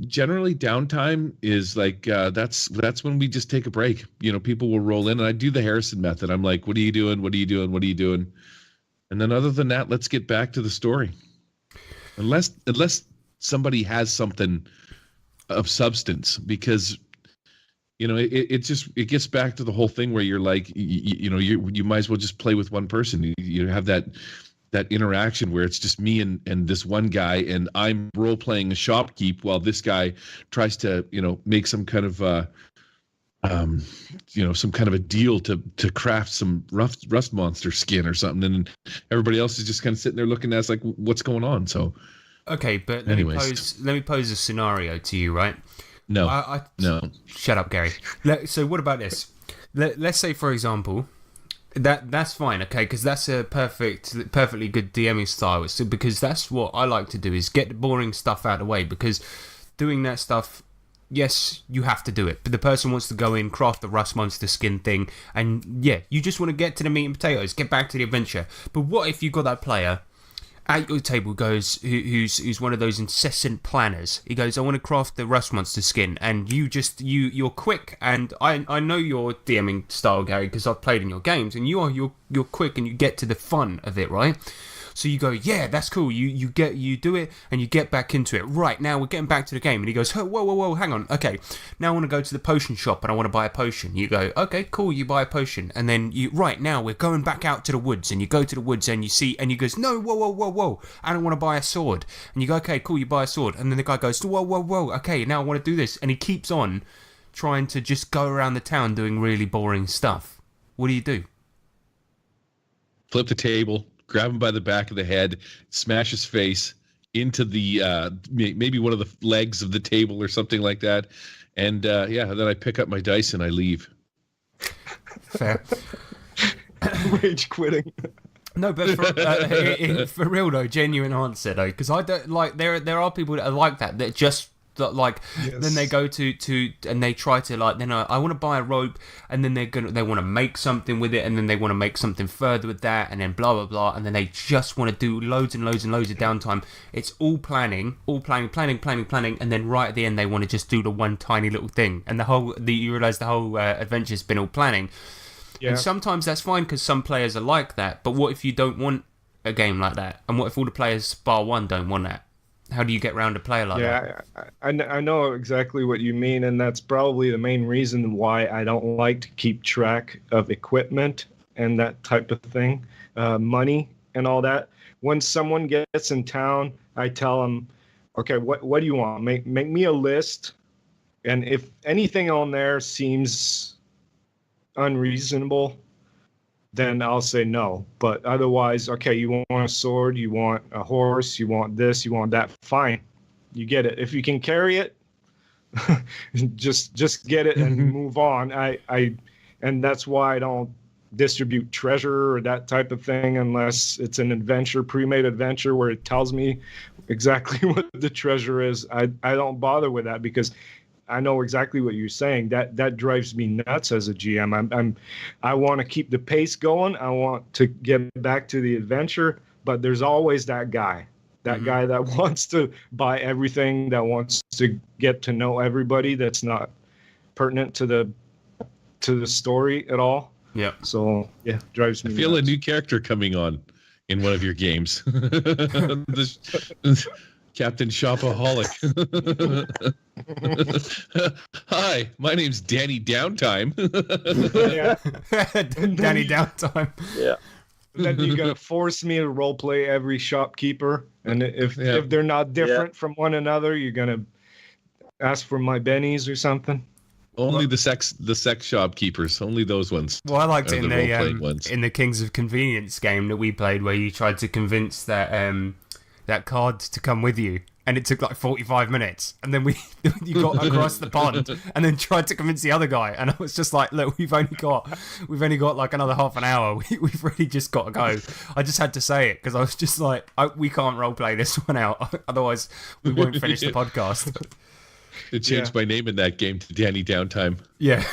generally, downtime is like that's when we just take a break. People will roll in, and I do the Harrison method. I'm like, "What are you doing? What are you doing? What are you doing?" And then, other than that, let's get back to the story. Unless somebody has something of substance, because it gets back to the whole thing where you're like, you might as well just play with one person. You have that interaction where it's just me and this one guy, and I'm role playing a shopkeep while this guy tries to make some kind of some kind of a deal to craft some rust monster skin or something, and everybody else is just kind of sitting there looking at us like, what's going on? So okay, but let me pose a scenario to you, right? No. No. Shut up, Gary. So what about this? let's say, for example, that's fine, okay, because that's a perfectly good DMing style. So because that's what I like to do, is get the boring stuff out of the way, because doing that stuff, yes, you have to do it, but the person wants to go in, craft the Rust Monster skin thing, and yeah, you just want to get to the meat and potatoes, get back to the adventure. But what if you got that player at your table who's one of those incessant planners? He goes, I want to craft the Rust Monster skin, and you're quick, and I know your DMing style, Gary, because I've played in your games, and you're quick and you get to the fun of it, right? So you go, yeah, that's cool. You do it and you get back into it. Right, now we're getting back to the game. And he goes, whoa, hang on. Okay, now I want to go to the potion shop and I want to buy a potion. You go, okay, cool, you buy a potion. And then right now we're going back out to the woods, and you go to the woods and you see, and you goes, no, whoa, I don't want to buy a sword. And you go, okay, cool, you buy a sword. And then the guy goes, whoa, okay, now I want to do this. And he keeps on trying to just go around the town doing really boring stuff. What do? Flip the table, grab him by the back of the head, smash his face into the maybe one of the legs of the table or something like that, and then I pick up my dice and I leave. Fair. Rage quitting. No, but for real though, genuine answer though, because I don't like there are people that are like that just like yes. Then they go to and they try to like, then I want to buy a rope, and then they want to make something with it, and then they want to make something further with that, and then blah blah blah, and then they just want to do loads and loads and loads of downtime. It's all planning, and then right at the end they want to just do the one tiny little thing, and you realise the whole adventure's been all planning. Yeah. And sometimes that's fine because some players are like that, but what if you don't want a game like that, and what if all the players bar one don't want that? How do you get around a player like that? Yeah, I know exactly what you mean, and that's probably the main reason why I don't like to keep track of equipment and that type of thing, money and all that. When someone gets in town, I tell them, okay, what do you want? Make me a list, and if anything on there seems unreasonable, then I'll say no. But otherwise, okay, you want a sword, you want a horse, you want this, you want that, fine. You get it. If you can carry it, just get it and move on. And that's why I don't distribute treasure or that type of thing unless it's an adventure, pre-made adventure where it tells me exactly what the treasure is. I don't bother with that because I know exactly what you're saying. That drives me nuts as a GM. I want to keep the pace going. I want to get back to the adventure, but there's always that guy guy that wants to buy everything, that wants to get to know everybody. That's not pertinent to the story at all. Yeah. So yeah, drives me. I feel nuts. A new character coming on in one of your games. Captain Shopaholic. Hi, my name's Danny Downtime. Danny Downtime. Yeah. Then you're gonna force me to roleplay every shopkeeper, and if they're not different from one another, you're gonna ask for my bennies or something. Only the sex shopkeepers, only those ones. Well, I liked it in the Kings of Convenience game that we played, where you tried to convince that card to come with you, and it took like 45 minutes, and then you got across the pond and then tried to convince the other guy, and I was just like, look, we've only got like another half an hour. We've really just got to go. I just had to say it because I was just like, we can't roleplay this one out, otherwise we won't finish the podcast. It changed my name in that game to Danny Downtime. Yeah.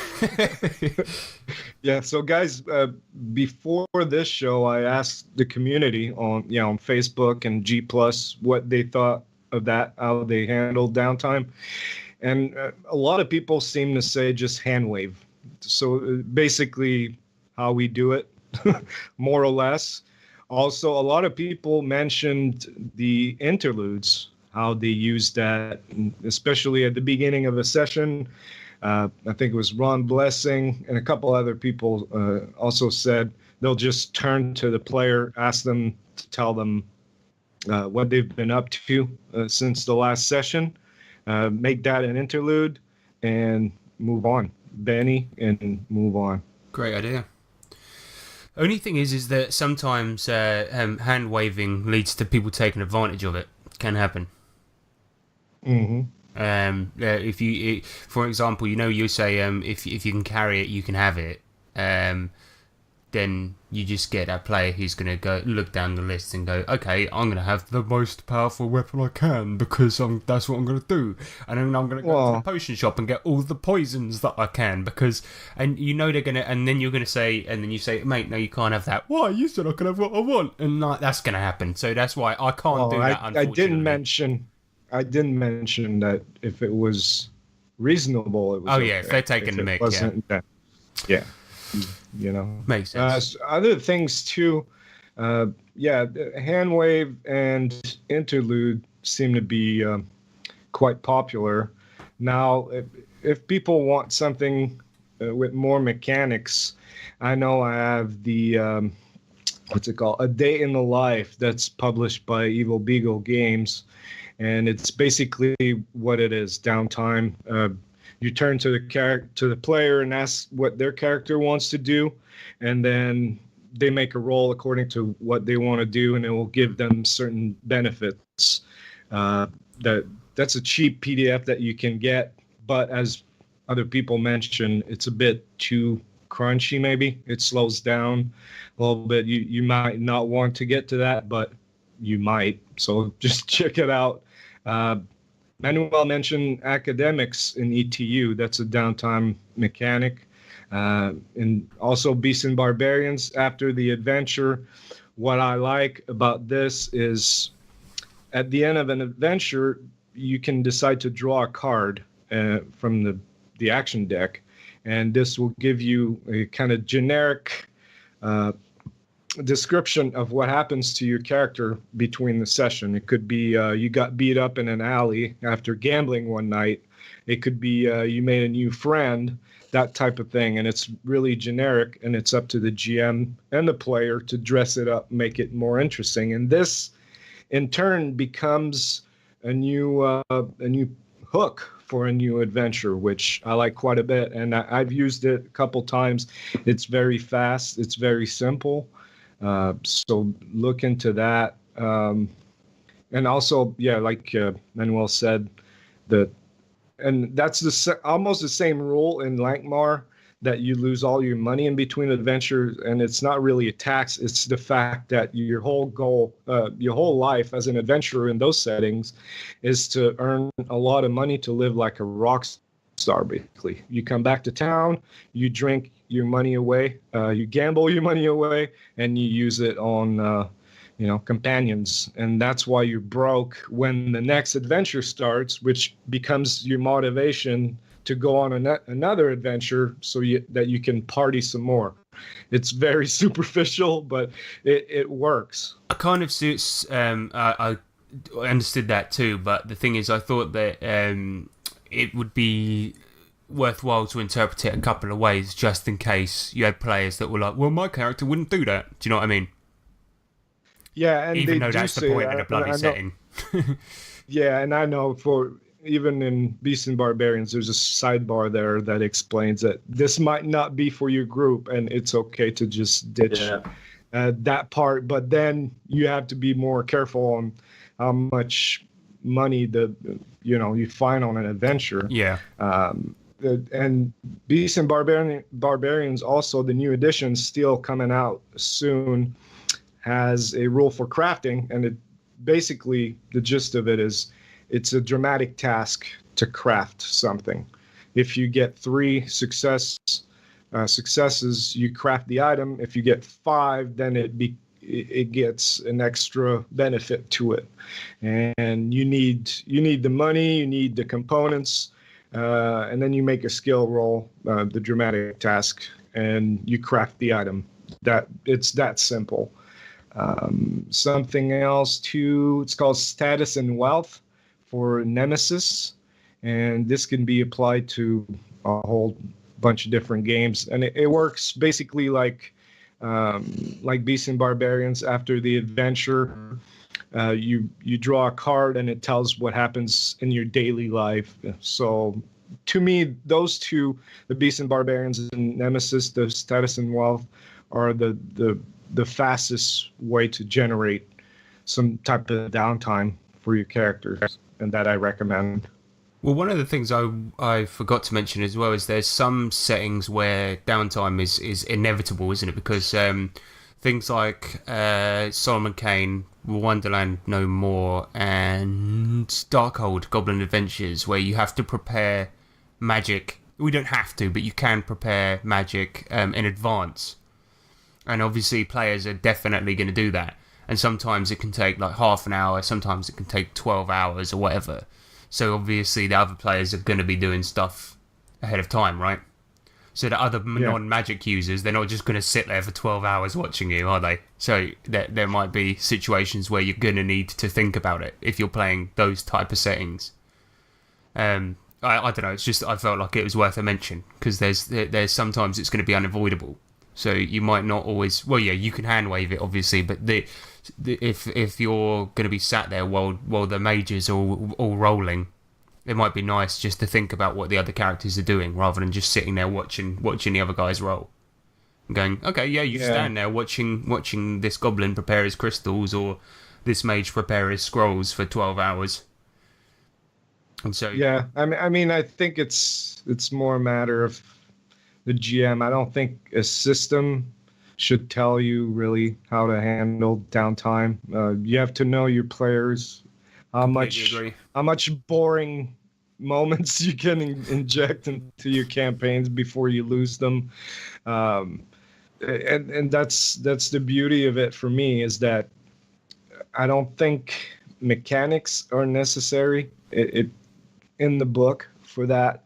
Yeah. So guys, before this show, I asked the community on Facebook and G+ what they thought of that, how they handled downtime, and a lot of people seem to say just hand wave. So basically, how we do it, more or less. Also, a lot of people mentioned the interludes, how they use that, especially at the beginning of a session. I think it was Ron Blessing and a couple other people also said they'll just turn to the player, ask them to tell them what they've been up to since the last session, make that an interlude, and move on. Benny, and move on. Great idea. Only thing is that sometimes hand waving leads to people taking advantage of it. Can happen. Mm-hmm. If you, for example, you say if you can carry it, you can have it. then you just get that player who's going to go look down the list and go, okay, I'm going to have the most powerful weapon I can because that's what I'm going to do. And then I'm going to go to the potion shop and get all the poisons that I can and you know they're going to, and then you're going to say, and then you say, mate, no, you can't have that. Why? You said I can have what I want. And like, that's going to happen. So that's why I can't do that, unfortunately. I didn't mention that if it was reasonable, it was okay. If they're taking the mic, yeah. Makes sense. Other things too, hand wave and interlude seem to be quite popular now. If people want something with more mechanics, I know I have the what's it called, A Day in the Life, that's published by Evil Beagle Games, and it's basically what it is: downtime. You turn to the player and ask what their character wants to do, and then they make a roll according to what they want to do, and it will give them certain benefits. That's a cheap PDF that you can get, but as other people mentioned, it's a bit too crunchy. Maybe it slows down a little bit. You might not want to get to that, but you might. So just check it out. Manuel mentioned academics in ETU. That's a downtime mechanic. And also Beasts and Barbarians after the adventure. What I like about this is at the end of an adventure, you can decide to draw a card from the action deck. And this will give you a kind of generic description of what happens to your character between the session. It could be you got beat up in an alley after gambling one night. It could be you made a new friend, that type of thing. And it's really generic, and it's up to the GM and the player to dress it up, make it more interesting. And this, in turn, becomes a new hook for a new adventure, which I like quite a bit. And I've used it a couple times. It's very fast. It's very simple. So look into that. And also, like Manuel said, that's almost the same rule in Lankmar, that you lose all your money in between adventures, and it's not really a tax. It's the fact that your whole goal, your whole life as an adventurer in those settings, is to earn a lot of money to live like a rock star, basically. You come back to town, you drink your money away, you gamble your money away, and you use it on companions. And that's why you're broke when the next adventure starts, which becomes your motivation to go on another adventure that you can party some more. It's very superficial, but it works. I kind of suits. I understood that too, but the thing is, I thought that it would be worthwhile to interpret it a couple of ways, just in case you had players that were like, well, my character wouldn't do that. Do you know what I mean? Yeah, and even though that's the point of the bloody setting. Yeah, and I know even in Beasts and Barbarians, there's a sidebar there that explains that this might not be for your group, and it's okay to just ditch that part. But then you have to be more careful on how much money you find on an adventure. Yeah. And Beasts and Barbarians, also the new edition, still coming out soon, has a rule for crafting, and it basically, the gist of it is, it's a dramatic task to craft something. If you get 3 successes, you craft the item. If you get 5, then it gets an extra benefit to it. And you need the money, you need the components, and then you make a skill roll, the dramatic task, and you craft the item. It's that simple. Something else too, it's called Status and Wealth for Nemezis, and this can be applied to a whole bunch of different games, and it works basically like Beasts and Barbarians. After the adventure, you draw a card and it tells what happens in your daily life. So to me, those two, the Beasts and Barbarians and Nemezis, the Status and Wealth, are the fastest way to generate some type of downtime for your characters, and that I recommend. Well, one of the things I forgot to mention as well is there's some settings where downtime is inevitable, isn't it? Because things like Solomon Kane, Wonderland No More, and Darkhold Goblin Adventures, where you have to prepare magic. We don't have to, but you can prepare magic in advance. And obviously players are definitely going to do that. And sometimes it can take like half an hour, sometimes it can take 12 hours or whatever. So obviously the other players are going to be doing stuff ahead of time, right? So the other non-magic users, they're not just going to sit there for 12 hours watching you, are they? So there might be situations where you're going to need to think about it if you're playing those type of settings. I don't know, it's just I felt like it was worth a mention, because there's sometimes it's going to be unavoidable. So you might not always... Well, yeah, you can hand wave it, obviously, but if you're going to be sat there while the mages are all rolling, it might be nice just to think about what the other characters are doing, rather than just sitting there watching the other guys roll. And going, okay, yeah, you stand there watching this goblin prepare his crystals, or this mage prepare his scrolls for 12 hours. And so... Yeah, I mean, I think it's more a matter of the GM. I don't think a system should tell you really how to handle downtime. You have to know your players, how much boring moments you can inject into your campaigns before you lose them. And that's the beauty of it for me, is that I don't think mechanics are necessary in the book for that.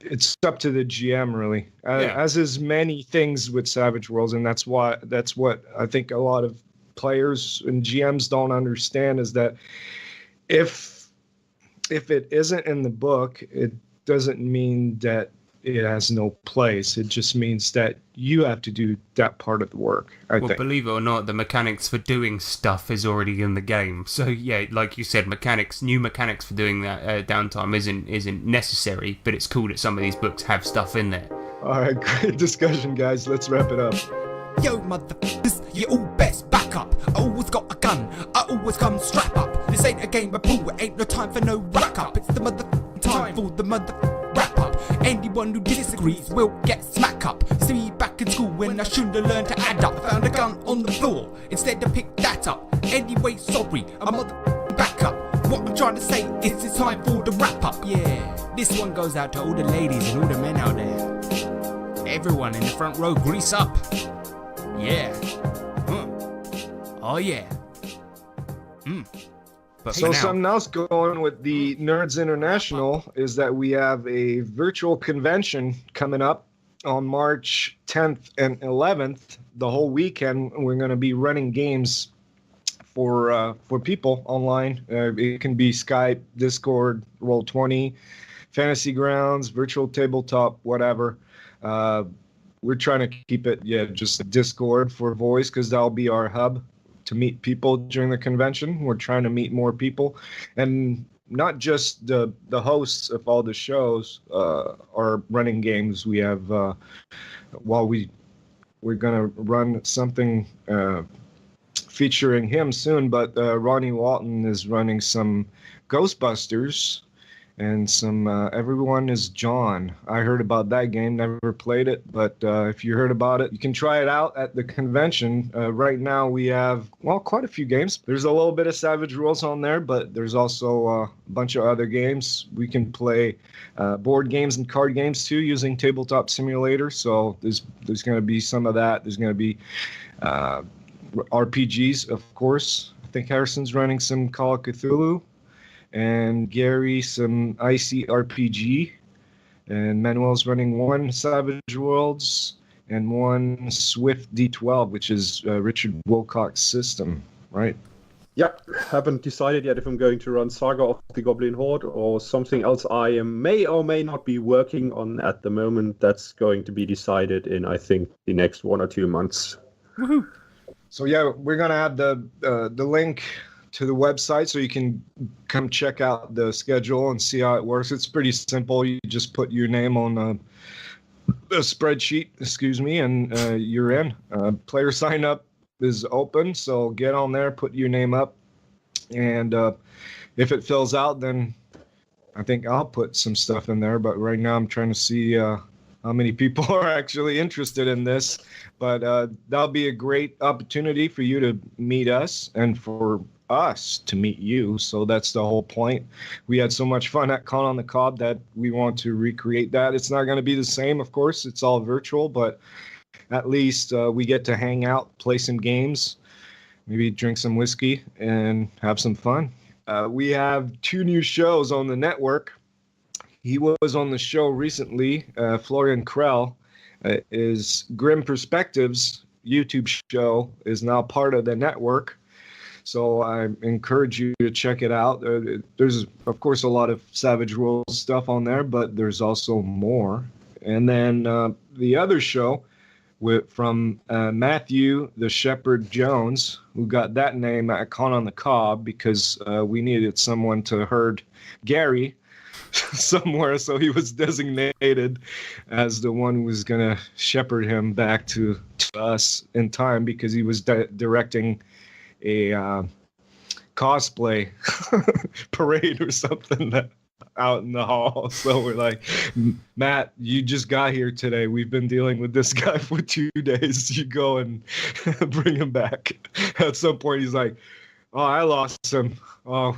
It's up to the GM, really, as is many things with Savage Worlds, and that's what I think a lot of players and GMs don't understand, is that if it isn't in the book, it doesn't mean that it has no place. It just means that you have to do that part of the work. I think. Believe it or not, the mechanics for doing stuff is already in the game. So yeah, like you said, new mechanics for doing that downtime isn't necessary. But it's cool that some of these books have stuff in there. All right, great discussion, guys. Let's wrap it up. Yo, motherfuckers, you all best back up. I always got a gun, I always come strap up. This ain't a game of pool, it ain't no time for no rack up. It's the motherfucking time for the motherfucking wrap up. Anyone who disagrees will get smack up. See me back in school when I shouldn't have learned to add up. Found a gun on the floor, instead I picked that up. Anyway, sorry, I'm motherfucking back up. What I'm trying to say is it's time for the wrap up. Yeah, this one goes out to all the ladies and all the men out there. Everyone in the front row, grease up. Yeah. Oh yeah. But so something else going with the Nerds International is that we have a virtual convention coming up on March 10th and 11th. The whole weekend, we're going to be running games for people online. It can be Skype, Discord, Roll20, Fantasy Grounds, Virtual Tabletop, whatever. We're trying to keep it, just Discord for voice, because that'll be our hub to meet people during the convention. We're trying to meet more people, and not just the hosts of all the shows are running games. We have we're gonna run something featuring him soon, but Ronnie Walton is running some Ghostbusters and some Everyone is John. I heard about that game, never played it, but if you heard about it, you can try it out at the convention. Right now we have, quite a few games. There's a little bit of Savage Worlds on there, but there's also a bunch of other games. We can play board games and card games too, using Tabletop Simulator, so there's going to be some of that. There's going to be RPGs, of course. I think Harrison's running some Call of Cthulhu, and Gary some ICRPG, and Manuel's running one Savage Worlds and one Swift D12, which is Richard Wilcox's system, right? Yeah, haven't decided yet if I'm going to run Saga of the Goblin Horde or something else I may or may not be working on at the moment. That's going to be decided in, I think, the next 1 or 2 months. Woohoo! So yeah, we're gonna have the link to the website so you can come check out the schedule and see how it works. It's pretty simple. You just put your name on a spreadsheet, and you're in. Player sign up is open, so get on there, put your name up, and if it fills out, then I think I'll put some stuff in there. But right now I'm trying to see how many people are actually interested in this. But that'll be a great opportunity for you to meet us and for us to meet you. So that's the whole point. We had so much fun at Con on the Cob that we want to recreate that. It's not going to be the same, of course. It's all virtual, but at least we get to hang out, play some games, maybe drink some whiskey, and have some fun. We have 2 new shows on the network. He was on the show recently. Florian Krell is Grim Perspectives YouTube show is now part of the network. So I encourage you to check it out. There's, of course, a lot of Savage Worlds stuff on there, but there's also more. And then the other show from Matthew the Shepherd Jones, who got that name at Con on the Cob because we needed someone to herd Gary somewhere, so he was designated as the one who was going to shepherd him back to us in time because he was directing a cosplay parade or something out in the hall. So we're like, Matt, you just got here today. We've been dealing with this guy for 2 days. You go and bring him back. At some point, he's like, oh, I lost him. Oh.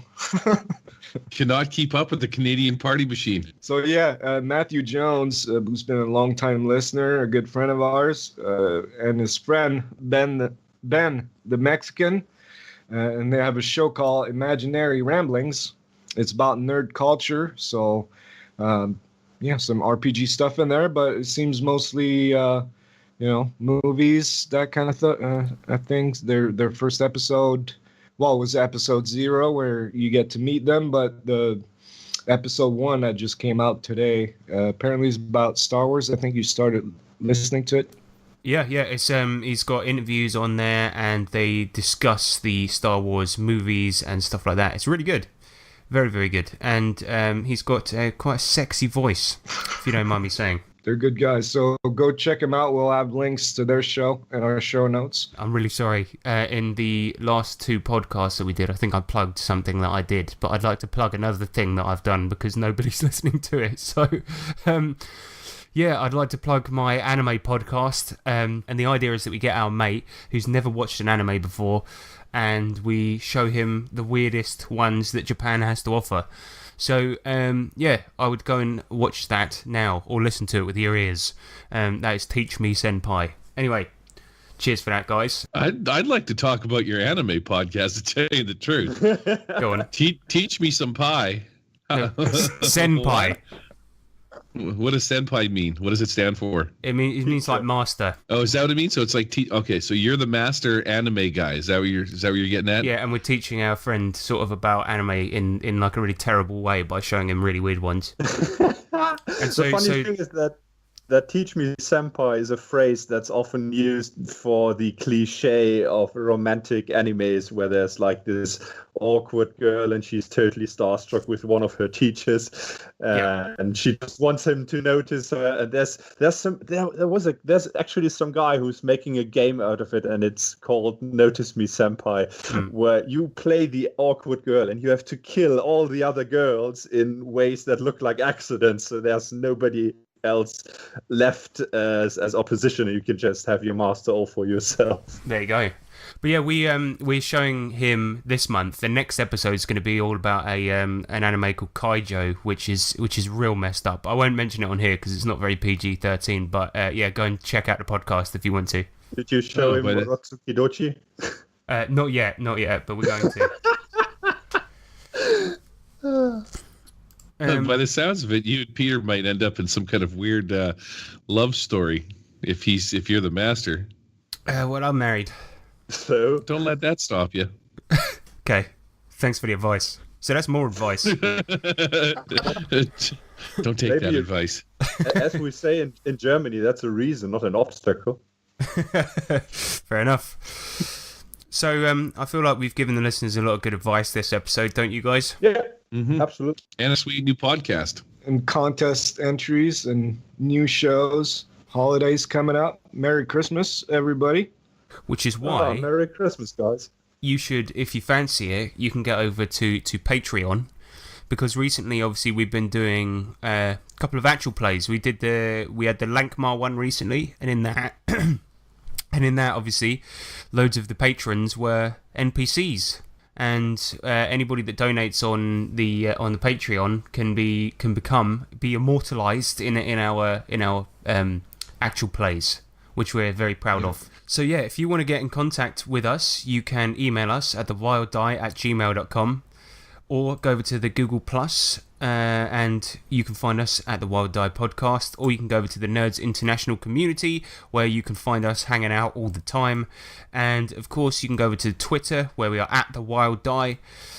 Cannot keep up with the Canadian party machine. So yeah, Matthew Jones, who's been a long-time listener, a good friend of ours, and his friend Ben the Mexican, and they have a show called Imaginary Ramblings. It's about nerd culture, so some RPG stuff in there, but it seems mostly movies, that kind of things. Their first episode, was episode 0 where you get to meet them, but the episode 1 that just came out today apparently is about Star Wars. I think you started listening to it. Yeah, it's he's got interviews on there and they discuss the Star Wars movies and stuff like that. It's really good. Very, very good. And he's got quite a sexy voice, if you don't mind me saying. They're good guys, so go check them out. We'll have links to their show in our show notes. I'm really sorry. In the last 2 podcasts that we did, I think I plugged something that I did, but I'd like to plug another thing that I've done because nobody's listening to it. So, I'd like to plug my anime podcast. And the idea is that we get our mate who's never watched an anime before, and we show him the weirdest ones that Japan has to offer. So, I would go and watch that now, or listen to it with your ears. That is Teach Me Senpai. Anyway, cheers for that, guys. I'd like to talk about your anime podcast, to tell you the truth. Go on. Teach me some pie. Senpai. What does senpai mean? What does it stand for? It means like master. Oh, is that what it means? So it's like okay, so you're the master anime guy. Is that what you're getting at? Yeah, and we're teaching our friend sort of about anime in like a really terrible way by showing him really weird ones. And the funny thing is that Teach Me Senpai is a phrase that's often used for the cliche of romantic animes where there's like this awkward girl and she's totally starstruck with one of her teachers, and she just wants him to notice her. And there's actually some guy who's making a game out of it, and it's called Notice Me Senpai, where you play the awkward girl and you have to kill all the other girls in ways that look like accidents, so there's nobody else left as opposition, and you can just have your master all for yourself. There you go. But yeah, we're showing him this month. The next episode is going to be all about an anime called Kaijo, which is real messed up. I won't mention it on here because it's not very PG-13. But go and check out the podcast if you want to. Did you show him Rotsuki Dochi? Not yet, but we're going to. By the sounds of it, you and Peter might end up in some kind of weird love story if you're the master. Well, I'm married. So don't let that stop you. Okay, thanks for the advice. So that's more advice. Don't take that advice. As we say in Germany, that's a reason, not an obstacle. Fair enough. So I feel like we've given the listeners a lot of good advice this episode, don't you guys? Yeah, absolutely. And a sweet new podcast. And contest entries and new shows. Holidays coming up. Merry Christmas, everybody. Which is why... Merry Christmas, guys. you should, if you fancy it, you can get over to Patreon, because recently, obviously, we've been doing a couple of actual plays. We had the Lankmar one recently, and in that, obviously, loads of the patrons were NPCs, and anybody that donates on the Patreon can be immortalized in our actual plays, which we're very proud of. So yeah, if you want to get in contact with us, you can email us at thewilddie@gmail.com, or go over to the Google Plus, and you can find us at the Wild Die Podcast, or you can go over to the Nerds International community, where you can find us hanging out all the time. And of course, you can go over to Twitter, where we are at the Wild Die,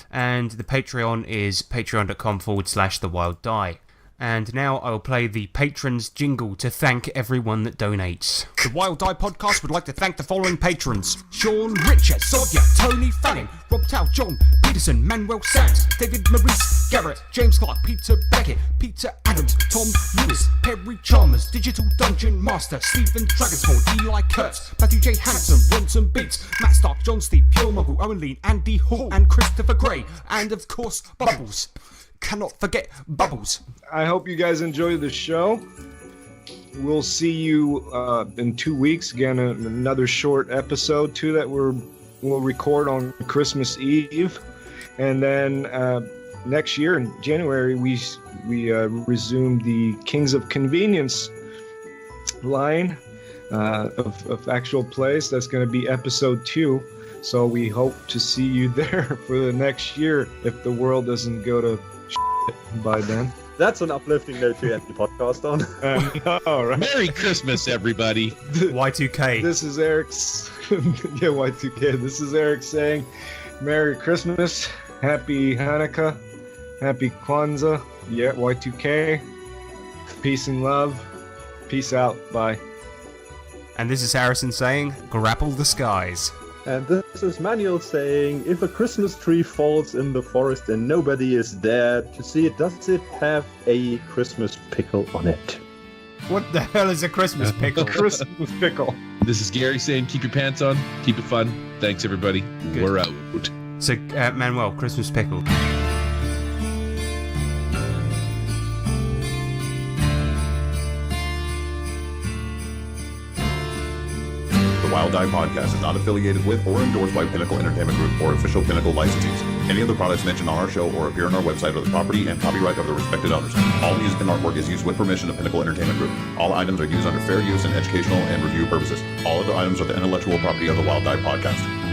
and the Patreon is patreon.com/the Wild Die. And now I will play the patrons jingle to thank everyone that donates. The Wild Die Podcast would like to thank the following patrons: Sean Richard, Sodia, Tony Fanning, Rob Tao, John Peterson, Manuel Sands, David Maurice, Garrett, James Clark, Peter Beckett, Peter Adams, Tom Lewis, Perry Chalmers, Digital Dungeon Master, Stephen Dragonsford, Eli Kurtz, Matthew J. Hanson, Ronson Beats, Matt Stark, John Steve, Pure Muggle, Owen Lean, Andy Hall, and Christopher Gray, and of course, Bubbles. Cannot forget Bubbles. I hope you guys enjoy the show. We'll see you in 2 weeks. Again, another short episode too that we'll record on Christmas Eve, and then next year in January we resume the Kings of Convenience line of actual plays. That's going to be episode 2. So we hope to see you there for the next year if the world doesn't go to by then. That's an uplifting note to end the podcast on. All right. Merry Christmas, everybody. Y2K. This is Eric's. Yeah, Y2K. This is Eric saying, Merry Christmas, Happy Hanukkah, Happy Kwanzaa. Yeah, Y2K. Peace and love. Peace out. Bye. And this is Harrison saying, grapple the skies. And this is Manuel saying, if a Christmas tree falls in the forest and nobody is there to see it, does it have a Christmas pickle on it? What the hell is a Christmas pickle? Christmas pickle. This is Gary saying, keep your pants on, keep it fun. Thanks, everybody. Good. We're out. So, Manuel, Christmas pickle. The Wild Die Podcast is not affiliated with or endorsed by Pinnacle Entertainment Group or official Pinnacle licensees. Any of the products mentioned on our show or appear on our website are the property and copyright of the respected owners. All music and artwork is used with permission of Pinnacle Entertainment Group. All items are used under fair use and educational and review purposes. All other items are the intellectual property of the Wild Die Podcast.